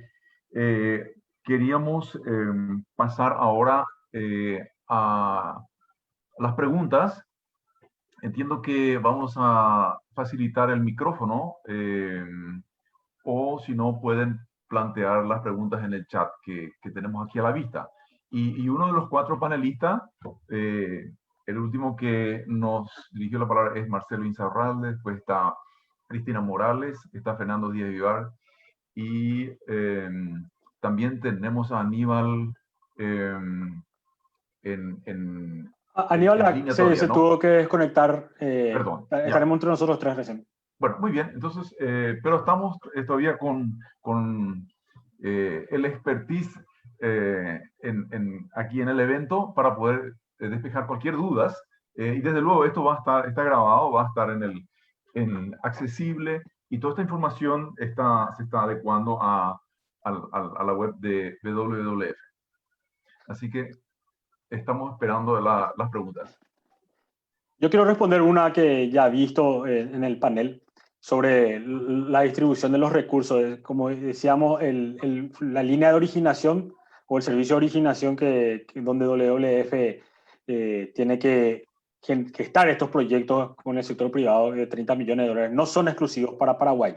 queríamos pasar ahora a las preguntas. Entiendo que vamos a facilitar el micrófono o si no pueden plantear las preguntas en el chat que tenemos aquí a la vista. Y uno de los 4 panelistas, el último que nos dirigió la palabra es Marcelo Insaurralde, después está Cristina Morales, está Fernando Díaz Vivar y también tenemos a Aníbal Aníbal se ¿no? tuvo que desconectar. Perdón. Estaremos entre nosotros tres recién. Bueno, muy bien. Entonces, pero estamos todavía con el expertise aquí en el evento para poder despejar cualquier duda. Y desde luego esto está grabado, va a estar accesible, y toda esta información se está adecuando a la web de WWF. Así que estamos esperando las preguntas. Yo quiero responder una que ya he visto en el panel sobre la distribución de los recursos. Como decíamos, la línea de originación o el servicio de originación donde WWF tiene que gestar estos proyectos con el sector privado de 30 millones de dólares no son exclusivos para Paraguay.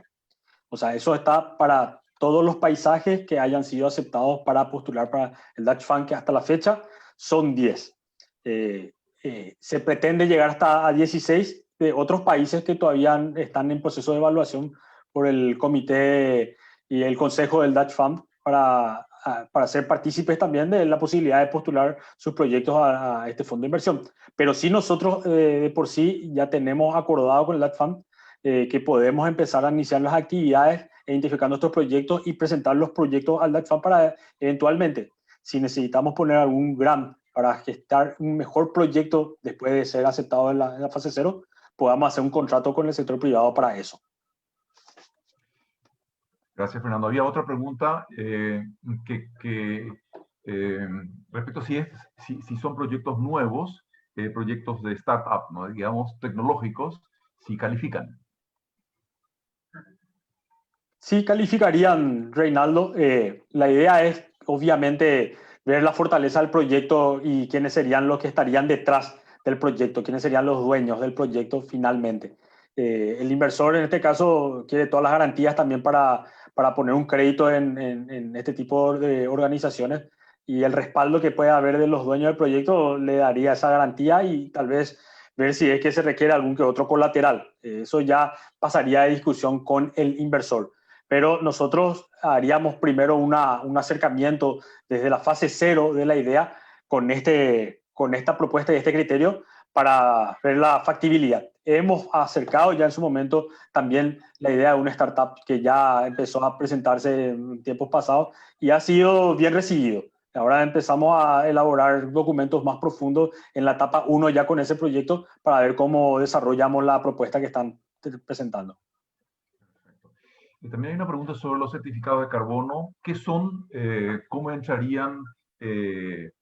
O sea, eso está para todos los paisajes que hayan sido aceptados para postular para el Dutch Fund, que hasta la fecha son 10. Se pretende llegar hasta a 16 de otros países que todavía están en proceso de evaluación por el comité y el consejo del Dutch Fund para ser partícipes también de la posibilidad de postular sus proyectos a este fondo de inversión. Pero sí nosotros de por sí ya tenemos acordado con el Dutch Fund que podemos empezar a iniciar las actividades identificando estos proyectos y presentar los proyectos al Dutch Fund para eventualmente, si necesitamos poner algún grant para gestar un mejor proyecto después de ser aceptado en la fase 0, podamos hacer un contrato con el sector privado para eso. Gracias, Fernando. Había otra pregunta respecto a si son proyectos nuevos, proyectos de startup, ¿no? Digamos, tecnológicos, si califican. Sí, calificarían, Reinaldo. La idea es, obviamente, ver la fortaleza del proyecto y quiénes serían los que estarían detrás del proyecto, quiénes serían los dueños del proyecto finalmente. El inversor, en este caso, quiere todas las garantías también para poner un crédito en este tipo de organizaciones, y el respaldo que pueda haber de los dueños del proyecto le daría esa garantía, y tal vez ver si es que se requiere algún que otro colateral. Eso ya pasaría de discusión con el inversor. Pero nosotros haríamos primero un acercamiento desde la fase 0 de la idea con esta propuesta y este criterio para ver la factibilidad. Hemos acercado ya en su momento también la idea de una startup que ya empezó a presentarse en tiempos pasados y ha sido bien recibido. Ahora empezamos a elaborar documentos más profundos en la etapa 1 ya con ese proyecto para ver cómo desarrollamos la propuesta que están presentando. Y también hay una pregunta sobre los certificados de carbono. ¿Qué son? ¿Cómo entrarían tal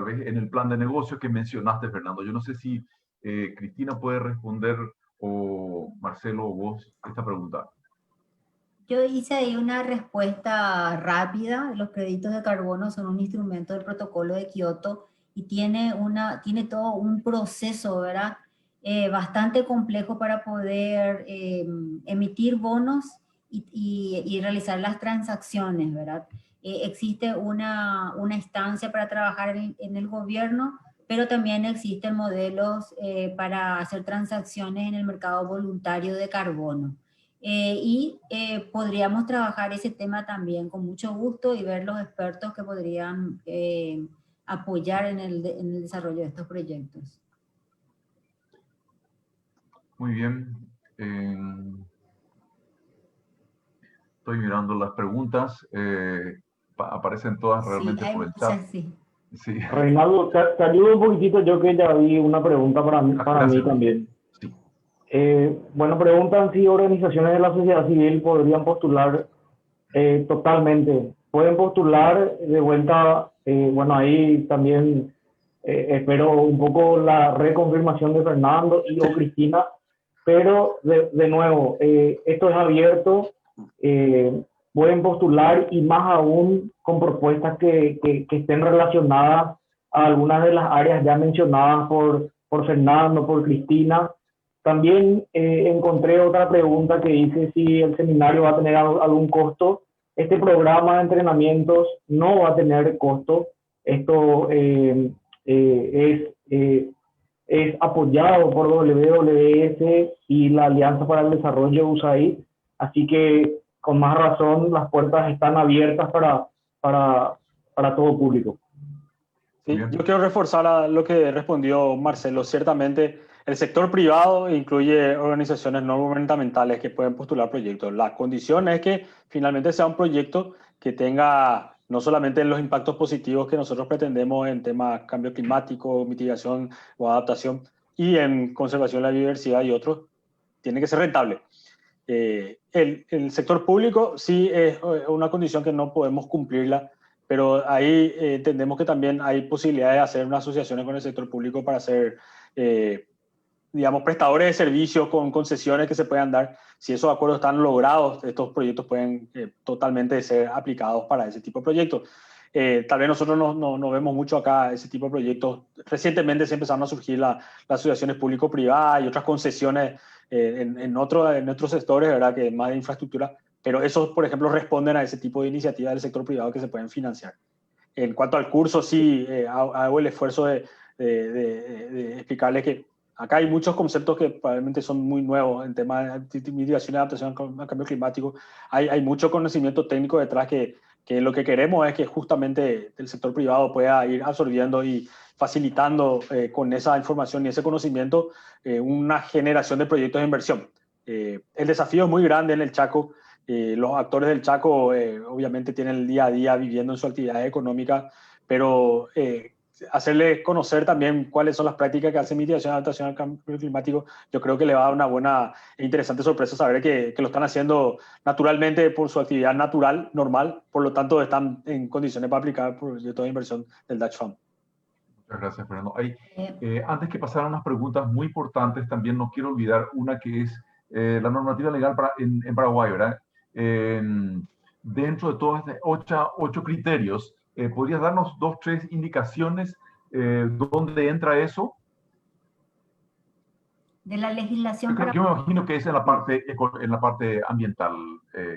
vez en el plan de negocio que mencionaste, Fernando? Yo no sé si Cristina puede responder, o Marcelo, o vos, esta pregunta. Yo hice ahí una respuesta rápida. Los créditos de carbono son un instrumento del protocolo de Kioto y tiene todo un proceso, ¿verdad? Bastante complejo para poder emitir bonos y realizar las transacciones, ¿verdad? Existe una instancia para trabajar en el gobierno, pero también existen modelos para hacer transacciones en el mercado voluntario de carbono. Podríamos trabajar ese tema también con mucho gusto y ver los expertos que podrían apoyar en el desarrollo de estos proyectos. Muy bien. Estoy mirando las preguntas. Aparecen todas realmente por el chat. Sí. Sí. Reinaldo, te ayudo un poquitito, yo que ya vi una pregunta para mí también. Sí. Bueno, preguntan si organizaciones de la sociedad civil podrían postular totalmente. Pueden postular de vuelta, bueno, ahí también espero un poco la reconfirmación de Fernando y o Cristina, pero de nuevo, esto es abierto, pueden postular, y más aún con propuestas que estén relacionadas a algunas de las áreas ya mencionadas por Fernando, por Cristina. También encontré otra pregunta que dice si el seminario va a tener algún costo. Este programa de entrenamientos no va a tener costo. Esto es apoyado por WWF y la Alianza para el Desarrollo USAID, así que con más razón las puertas están abiertas para todo público. Sí, Bien. yo quiero reforzar lo que respondió Marcelo. Ciertamente, el sector privado incluye organizaciones no gubernamentales que pueden postular proyectos. La condición es que finalmente sea un proyecto que tenga no solamente los impactos positivos que nosotros pretendemos en temas cambio climático, mitigación o adaptación y en conservación de la biodiversidad y otros, tiene que ser rentable. El sector público sí es una condición que no podemos cumplirla, pero ahí entendemos que también hay posibilidades de hacer unas asociaciones con el sector público para hacer, digamos, prestadores de servicios con concesiones que se puedan dar. Si esos acuerdos están logrados, estos proyectos pueden totalmente ser aplicados para ese tipo de proyectos. Tal vez nosotros no vemos mucho acá ese tipo de proyectos. Recientemente se empezaron a surgir las asociaciones público-privadas y otras concesiones en otros sectores, ¿verdad? Que más de infraestructura, pero esos, por ejemplo, responden a ese tipo de iniciativas del sector privado que se pueden financiar. En cuanto al curso, sí, hago el esfuerzo de explicarles que acá hay muchos conceptos que probablemente son muy nuevos en temas de mitigación y adaptación al cambio climático. Hay mucho conocimiento técnico detrás que lo que queremos es que justamente el sector privado pueda ir absorbiendo y facilitando con esa información y ese conocimiento una generación de proyectos de inversión. El desafío es muy grande en el Chaco. Los actores del Chaco obviamente tienen el día a día viviendo en su actividad económica, pero hacerle conocer también cuáles son las prácticas que hace mitigación y adaptación al cambio climático, yo creo que le va a dar una buena e interesante sorpresa saber que lo están haciendo naturalmente por su actividad natural, normal, por lo tanto están en condiciones para aplicar proyectos de inversión del Dutch Fund. Muchas gracias, Fernando. Antes que pasar a unas preguntas muy importantes, también no quiero olvidar una que es la normativa legal en Paraguay, ¿verdad? Dentro de todos estos 8 criterios, ¿podrías darnos 2, 3 indicaciones dónde entra eso? De la legislación Yo me imagino que es en la parte ambiental,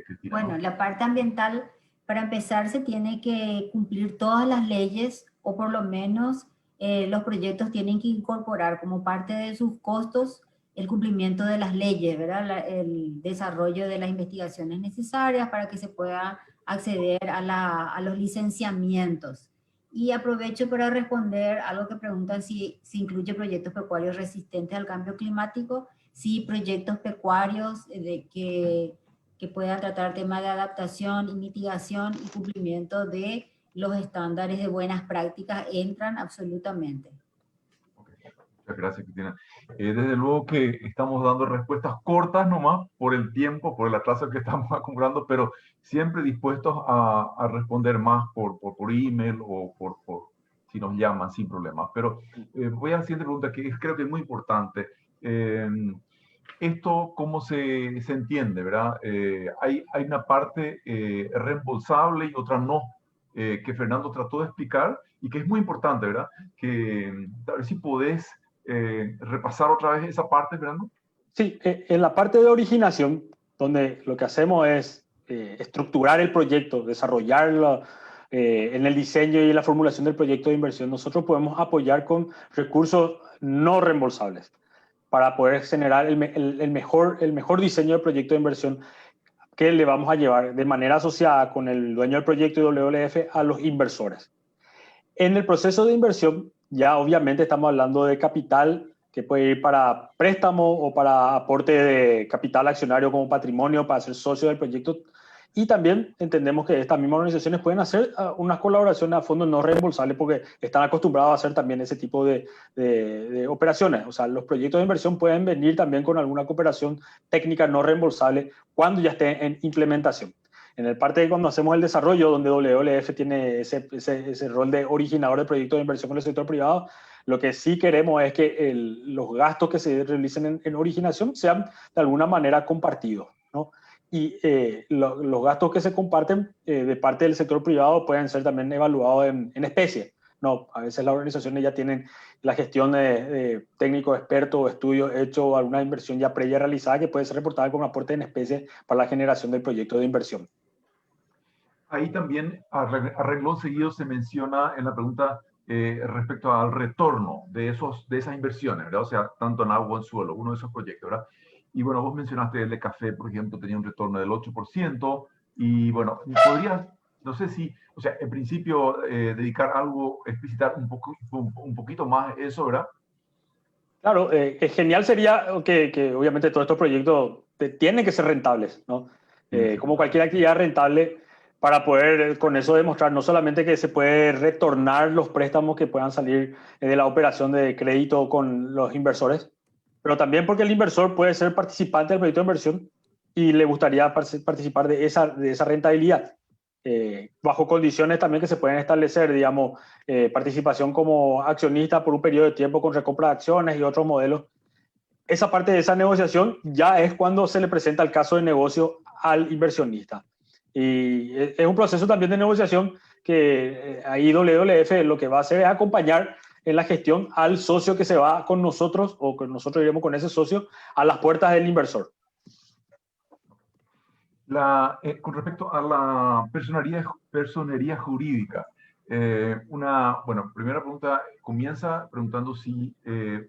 Cristina. Bueno, ¿no? la parte ambiental, para empezar, se tiene que cumplir todas las leyes, o por lo menos los proyectos tienen que incorporar como parte de sus costos el cumplimiento de las leyes, ¿verdad? El desarrollo de las investigaciones necesarias para que se pueda acceder a los licenciamientos. Y aprovecho para responder algo que preguntan si incluye proyectos pecuarios resistentes al cambio climático. Sí, proyectos pecuarios que puedan tratar temas de adaptación y mitigación y cumplimiento de los estándares de buenas prácticas entran absolutamente. Muchas gracias, Cristina. Desde luego que estamos dando respuestas cortas nomás por el tiempo, por el atraso que estamos acumulando, pero siempre dispuestos a responder más por email o si nos llaman sin problemas. Pero voy a la siguiente pregunta que creo que es muy importante. Esto, ¿cómo se entiende, verdad? Hay una parte reembolsable y otra no, que Fernando trató de explicar y que es muy importante, ¿verdad? Que a ver si podés repasar otra vez esa parte, Fernando. Sí, en la parte de originación, donde lo que hacemos es estructurar el proyecto, desarrollarlo en el diseño y la formulación del proyecto de inversión, nosotros podemos apoyar con recursos no reembolsables para poder generar el mejor diseño del proyecto de inversión que le vamos a llevar de manera asociada con el dueño del proyecto y WWF a los inversores. En el proceso de inversión, ya obviamente estamos hablando de capital que puede ir para préstamo o para aporte de capital accionario como patrimonio para ser socio del proyecto. Y también entendemos que estas mismas organizaciones pueden hacer una colaboración a fondos no reembolsables porque están acostumbrados a hacer también ese tipo de operaciones. O sea, los proyectos de inversión pueden venir también con alguna cooperación técnica no reembolsable cuando ya esté en implementación. En el parte de cuando hacemos el desarrollo, donde WWF tiene ese rol de originador de proyectos de inversión con el sector privado, lo que sí queremos es que los gastos que se realicen en originación sean de alguna manera compartidos, ¿no? Y los gastos que se comparten de parte del sector privado pueden ser también evaluados en especie. No, a veces las organizaciones ya tienen la gestión de técnicos expertos o estudios hechos o alguna inversión ya previa realizada que puede ser reportada como aporte en especie para la generación del proyecto de inversión. Ahí también, a renglón seguido, se menciona en la pregunta respecto al retorno de esas inversiones, ¿verdad? O sea, tanto en agua o en suelo, uno de esos proyectos, ¿verdad? Y bueno, vos mencionaste el de café, por ejemplo, tenía un retorno del 8%, y bueno, ¿podrías no sé si, o sea, en principio dedicar algo, explicitar un poquito más eso, ¿verdad? Claro, genial sería que obviamente todos estos proyectos tienen que ser rentables, ¿no? Sí. Como cualquier actividad rentable, para poder con eso demostrar no solamente que se puede retornar los préstamos que puedan salir de la operación de crédito con los inversores, pero también porque el inversor puede ser participante del proyecto de inversión y le gustaría participar de esa rentabilidad. Bajo condiciones también que se pueden establecer, digamos, participación como accionista por un periodo de tiempo con recompra de acciones y otros modelos. Esa parte de esa negociación ya es cuando se le presenta el caso de negocio al inversionista. Y es un proceso también de negociación que ahí WWF lo que va a hacer es acompañar en la gestión al socio que se va con nosotros, o que nosotros iremos con ese socio, a las puertas del inversor. Con respecto a la personería jurídica, bueno, primera pregunta comienza preguntando si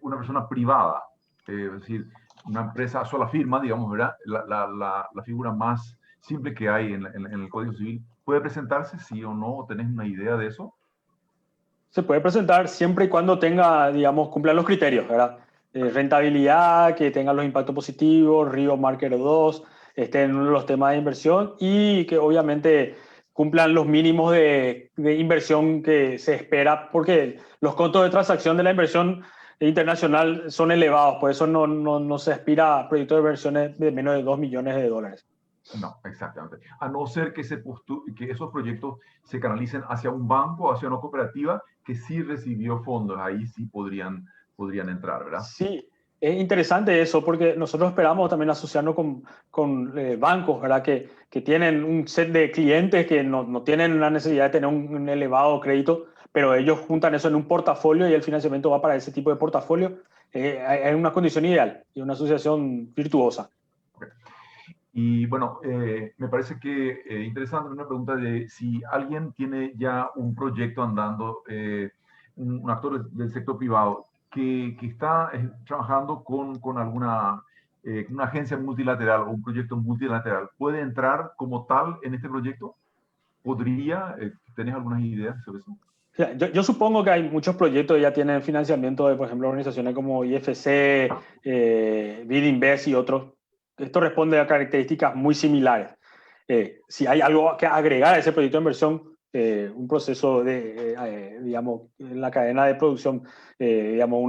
una persona privada, es decir, una empresa a sola firma, digamos, ¿verdad? La figura más simple que hay en el Código Civil, ¿puede presentarse, sí o no? ¿Tenés una idea de eso? Se puede presentar siempre y cuando tenga, digamos, cumpla los criterios, ¿verdad? Rentabilidad, que tenga los impactos positivos, Río Market 2, estén en los temas de inversión y que obviamente cumplan los mínimos de inversión que se espera, porque los costos de transacción de la inversión internacional son elevados, por eso no se aspira a proyectos de inversiones de menos de $2 millones. No, exactamente. A no ser que que esos proyectos se canalicen hacia un banco, hacia una cooperativa que sí recibió fondos. Ahí sí podrían entrar, ¿verdad? Sí, es interesante eso porque nosotros esperamos también asociarnos con bancos, ¿verdad? Que tienen un set de clientes que no tienen la necesidad de tener un elevado crédito, pero ellos juntan eso en un portafolio y el financiamiento va para ese tipo de portafolio. Es una condición ideal y una asociación virtuosa. Okay. Y bueno, me parece que interesante una pregunta de si alguien tiene ya un proyecto andando, un actor del sector privado que está trabajando con alguna una agencia multilateral o un proyecto multilateral, ¿puede entrar como tal en este proyecto? ¿Podría? ¿Tenés algunas ideas sobre eso? Yo supongo que hay muchos proyectos que ya tienen financiamiento de, por ejemplo, organizaciones como IFC, BidInvest y otros. Esto responde a características muy similares. Si hay algo que agregar a ese proyecto de inversión, un proceso de, digamos, en la cadena de producción, digamos,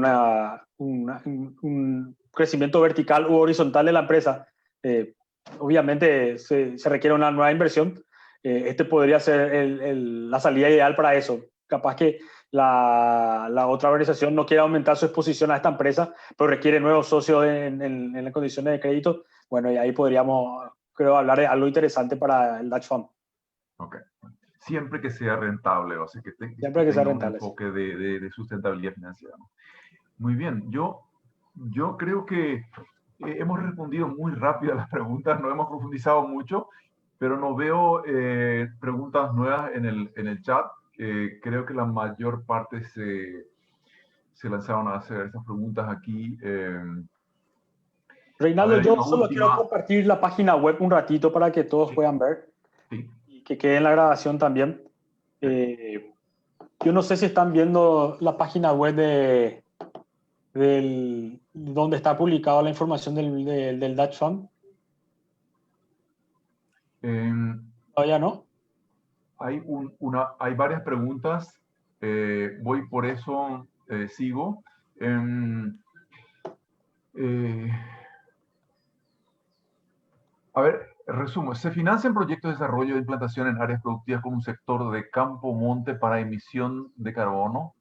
un crecimiento vertical u horizontal de la empresa, obviamente se requiere una nueva inversión. Este podría ser la salida ideal para eso. Capaz que la otra organización no quiere aumentar su exposición a esta empresa, pero requiere nuevos socios en las condiciones de crédito. Bueno, y ahí podríamos, creo, hablar de algo interesante para el Dutch Fund. Ok. Siempre que sea rentable, o sea, Siempre que sea tenga un rentable. enfoque de sustentabilidad financiera. Muy bien, yo creo que hemos respondido muy rápido a las preguntas, no hemos profundizado mucho, pero no veo preguntas nuevas en el chat. Creo que la mayor parte se lanzaron a hacer estas preguntas aquí. Reinaldo, yo solo última. quiero compartir la página web un ratito para que todos puedan ver Sí. y que quede en la grabación también. Yo no sé si están viendo la página web donde está publicada la información del Dutch Fund. ¿Todavía no? Hay varias preguntas. Voy por eso, sigo. A ver, resumo. ¿Se financian proyectos de desarrollo de implantación en áreas productivas con un sector de campo-monte para emisión de carbono?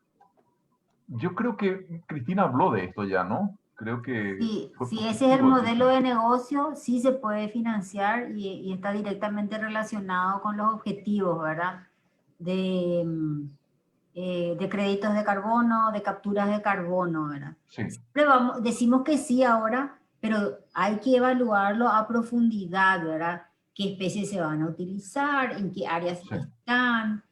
Yo creo que Cristina habló de esto ya, ¿no? Creo que... Sí, ese es el modelo de negocio, sí se puede financiar y está directamente relacionado con los objetivos, ¿verdad? De créditos de carbono, de capturas de carbono, ¿verdad? Sí. Siempre decimos que sí ahora, pero hay que evaluarlo a profundidad, ¿verdad? ¿Qué especies se van a utilizar? ¿En qué áreas están?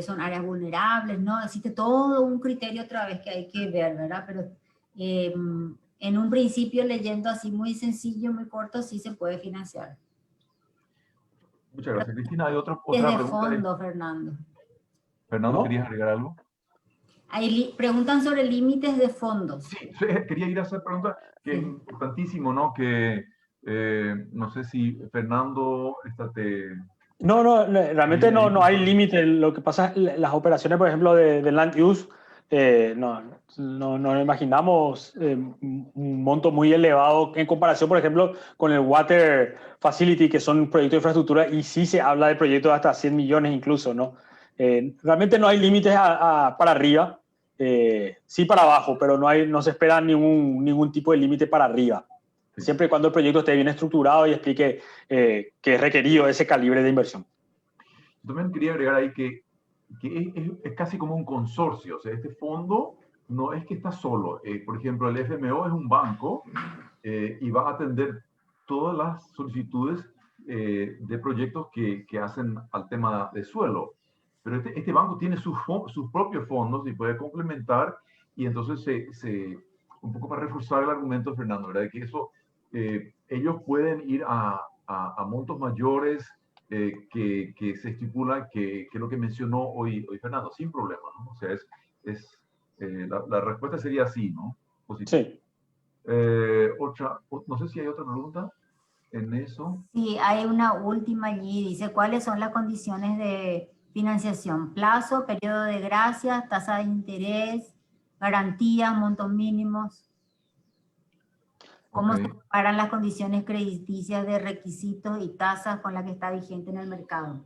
¿Son áreas vulnerables? ¿No? Existe todo un criterio otra vez que hay que ver, ¿verdad? Pero en un principio, leyendo así muy sencillo, muy corto, sí se puede financiar. Muchas gracias, Cristina. ¿Hay otra Desde pregunta? fondo, Fernando. Fernando, ¿No? ¿querías agregar algo? Preguntan sobre límites de fondos. Sí, quería ir a esa pregunta, que es Sí. importantísimo, ¿no? Que no sé si Fernando No, realmente no hay límite. Lo que pasa es las operaciones, por ejemplo, de land use, no imaginamos un monto muy elevado en comparación, por ejemplo, con el Water Facility, que son proyectos de infraestructura, y sí se habla de proyectos de hasta 100 millones incluso, ¿no? Realmente no hay límites para arriba, sí para abajo, pero no se espera ningún tipo de límite para arriba. Siempre y cuando el proyecto esté bien estructurado y explique que es requerido ese calibre de inversión. También quería agregar ahí que es casi como un consorcio. O sea, este fondo no es que está solo. Por ejemplo, el FMO es un banco y va a atender todas las solicitudes de proyectos que hacen al tema de suelo. Pero este banco tiene sus propios fondos y puede complementar, y entonces un poco para reforzar el argumento, Fernando, ¿verdad? De que eso, ellos pueden ir a montos mayores que se estipula, que lo que mencionó hoy Fernando, sin problema, ¿no? O sea, la respuesta sería sí, ¿no? Positivo. Sí. No sé si hay otra pregunta en eso. Sí, hay una última allí. Dice, ¿cuáles son las condiciones de financiación? Plazo, periodo de gracia, tasa de interés, garantías, montos mínimos. ¿Cómo se comparan las condiciones crediticias de requisitos y tasas con las que está vigente en el mercado?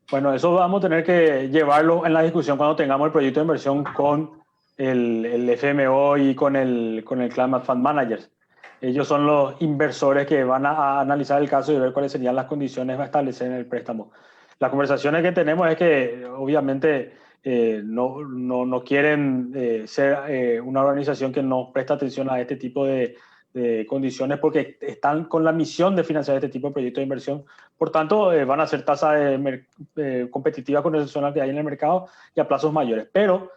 Bueno, eso vamos a tener que llevarlo en la discusión cuando tengamos el proyecto de inversión con el FMO y con el Climate Fund Managers. Ellos son los inversores que van a analizar el caso y ver cuáles serían las condiciones a establecer en el préstamo. Las conversaciones que tenemos es que obviamente no quieren ser una organización que no presta atención a este tipo de condiciones porque están con la misión de financiar este tipo de proyectos de inversión. Por tanto, van a ser tasas competitivas con relación a las que hay en el mercado y a plazos mayores. Pero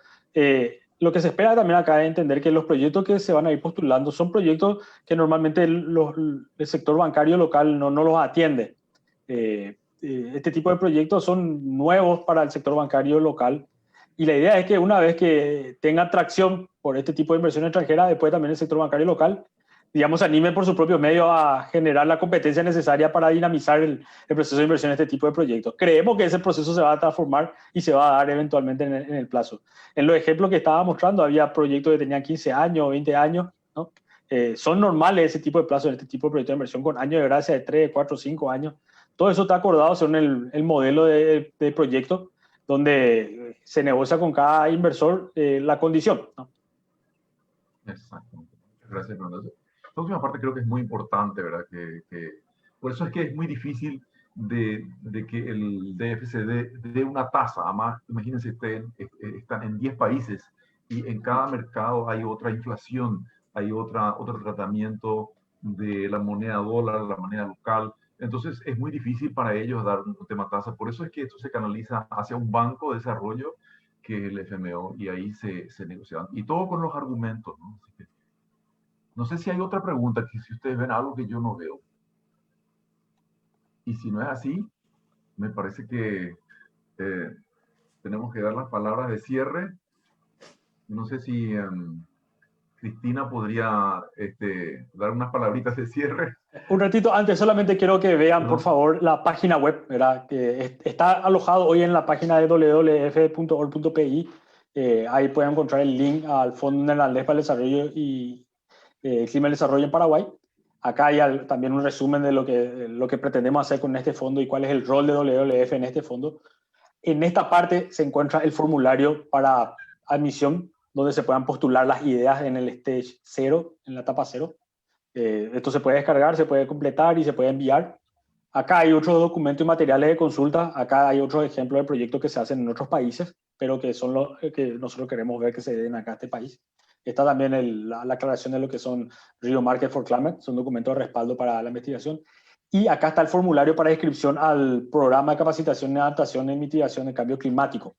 lo que se espera también acá es entender que los proyectos que se van a ir postulando son proyectos que normalmente el sector bancario local no los atiende. Este tipo de proyectos son nuevos para el sector bancario local y la idea es que una vez que tenga atracción por este tipo de inversión extranjera, después también el sector bancario local, digamos, se anime por sus propios medios a generar la competencia necesaria para dinamizar el proceso de inversión en este tipo de proyectos. Creemos que ese proceso se va a transformar y se va a dar eventualmente en el plazo. En los ejemplos que estaba mostrando, había proyectos que tenían 15 años, 20 años, ¿no? Son normales ese tipo de plazos en este tipo de proyectos de inversión con años de gracia de 3, 4, 5 años. Todo eso está acordado según el modelo de proyecto donde se negocia con cada inversor la condición, ¿no? Exacto. Gracias, Fernando. La última parte creo que es muy importante, ¿verdad? Por eso es que es muy difícil de que el DFC dé una tasa. Además, imagínense, están en 10 países y en cada mercado hay otra inflación, hay otro tratamiento de la moneda dólar, la moneda local. Entonces, es muy difícil para ellos dar un tema tasa. Por eso es que esto se canaliza hacia un banco de desarrollo, que es el FMO, y ahí se negocian. Y todo con los argumentos, ¿no? Así que, no sé si hay otra pregunta, que si ustedes ven algo que yo no veo. Y si no es así, me parece que tenemos que dar las palabras de cierre. No sé si Cristina podría dar unas palabritas de cierre. Un ratito antes, solamente quiero que vean, por favor, la página web, ¿verdad? Que está alojado hoy en la página de www.org.pi. Ahí pueden encontrar el link al Fondo Neerlandés para el Desarrollo y Clima y Desarrollo en Paraguay. Acá hay también un resumen de lo que pretendemos hacer con este fondo y cuál es el rol de WWF en este fondo. En esta parte se encuentra el formulario para admisión, donde se puedan postular las ideas en el stage 0, en la etapa 0. Esto se puede descargar, se puede completar y se puede enviar. Acá hay otros documentos y materiales de consulta. Acá hay otros ejemplos de proyectos que se hacen en otros países, pero que son los que nosotros queremos ver que se den acá a este país. Está también la aclaración de lo que son Rio Market for Climate, son documentos de respaldo para la investigación. Y acá está el formulario para inscripción al programa de capacitación y adaptación y mitigación del cambio climático.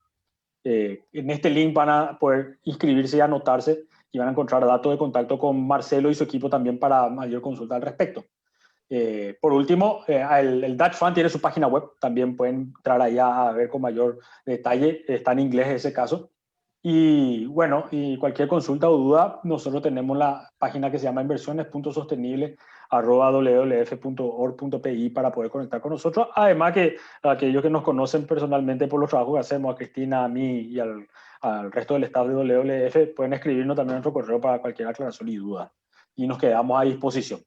En este link van a poder inscribirse y anotarse y van a encontrar datos de contacto con Marcelo y su equipo también para mayor consulta al respecto. Por último, el Dutch Fund tiene su página web, también pueden entrar ahí a ver con mayor detalle, está en inglés ese caso. Y bueno, y cualquier consulta o duda, nosotros tenemos la página que se llama inversiones.sostenible@wwf.org.pi para poder conectar con nosotros. Además que aquellos que nos conocen personalmente por los trabajos que hacemos, a Cristina, a mí y al resto del staff de WWF, pueden escribirnos también en nuestro correo para cualquier aclaración y duda. Y nos quedamos a disposición.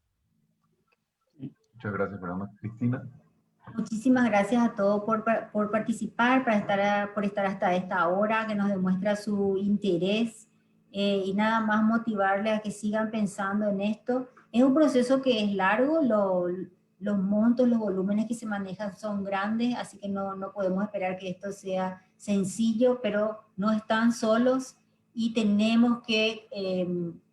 Muchas gracias, Fernando. Cristina. Muchísimas gracias a todos por participar, por estar hasta esta hora, que nos demuestra su interés, y nada más motivarles a que sigan pensando en esto. Es un proceso que es largo, los montos, los volúmenes que se manejan son grandes, así que no podemos esperar que esto sea sencillo, pero no están solos y tenemos que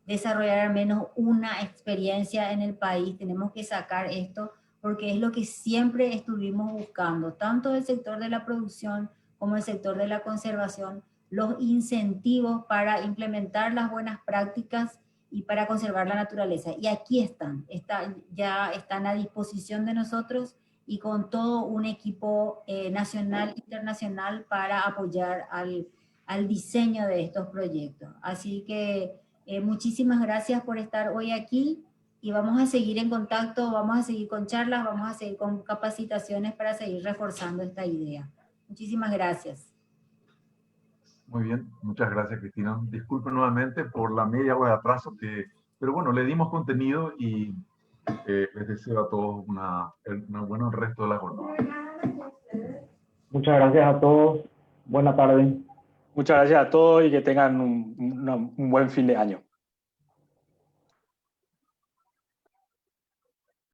desarrollar al menos una experiencia en el país, tenemos que sacar esto porque es lo que siempre estuvimos buscando, tanto el sector de la producción como el sector de la conservación, los incentivos para implementar las buenas prácticas y para conservar la naturaleza. Y aquí ya están a disposición de nosotros y con todo un equipo nacional, internacional para apoyar al diseño de estos proyectos. Así que muchísimas gracias por estar hoy aquí. Y vamos a seguir en contacto, vamos a seguir con charlas, vamos a seguir con capacitaciones para seguir reforzando esta idea. Muchísimas gracias. Muy bien, muchas gracias, Cristina. Disculpen nuevamente por la media hora de atraso, pero bueno, le dimos contenido y les deseo a todos un buen resto de la jornada. Muchas gracias a todos. Buena tarde. Muchas gracias a todos y que tengan un buen fin de año.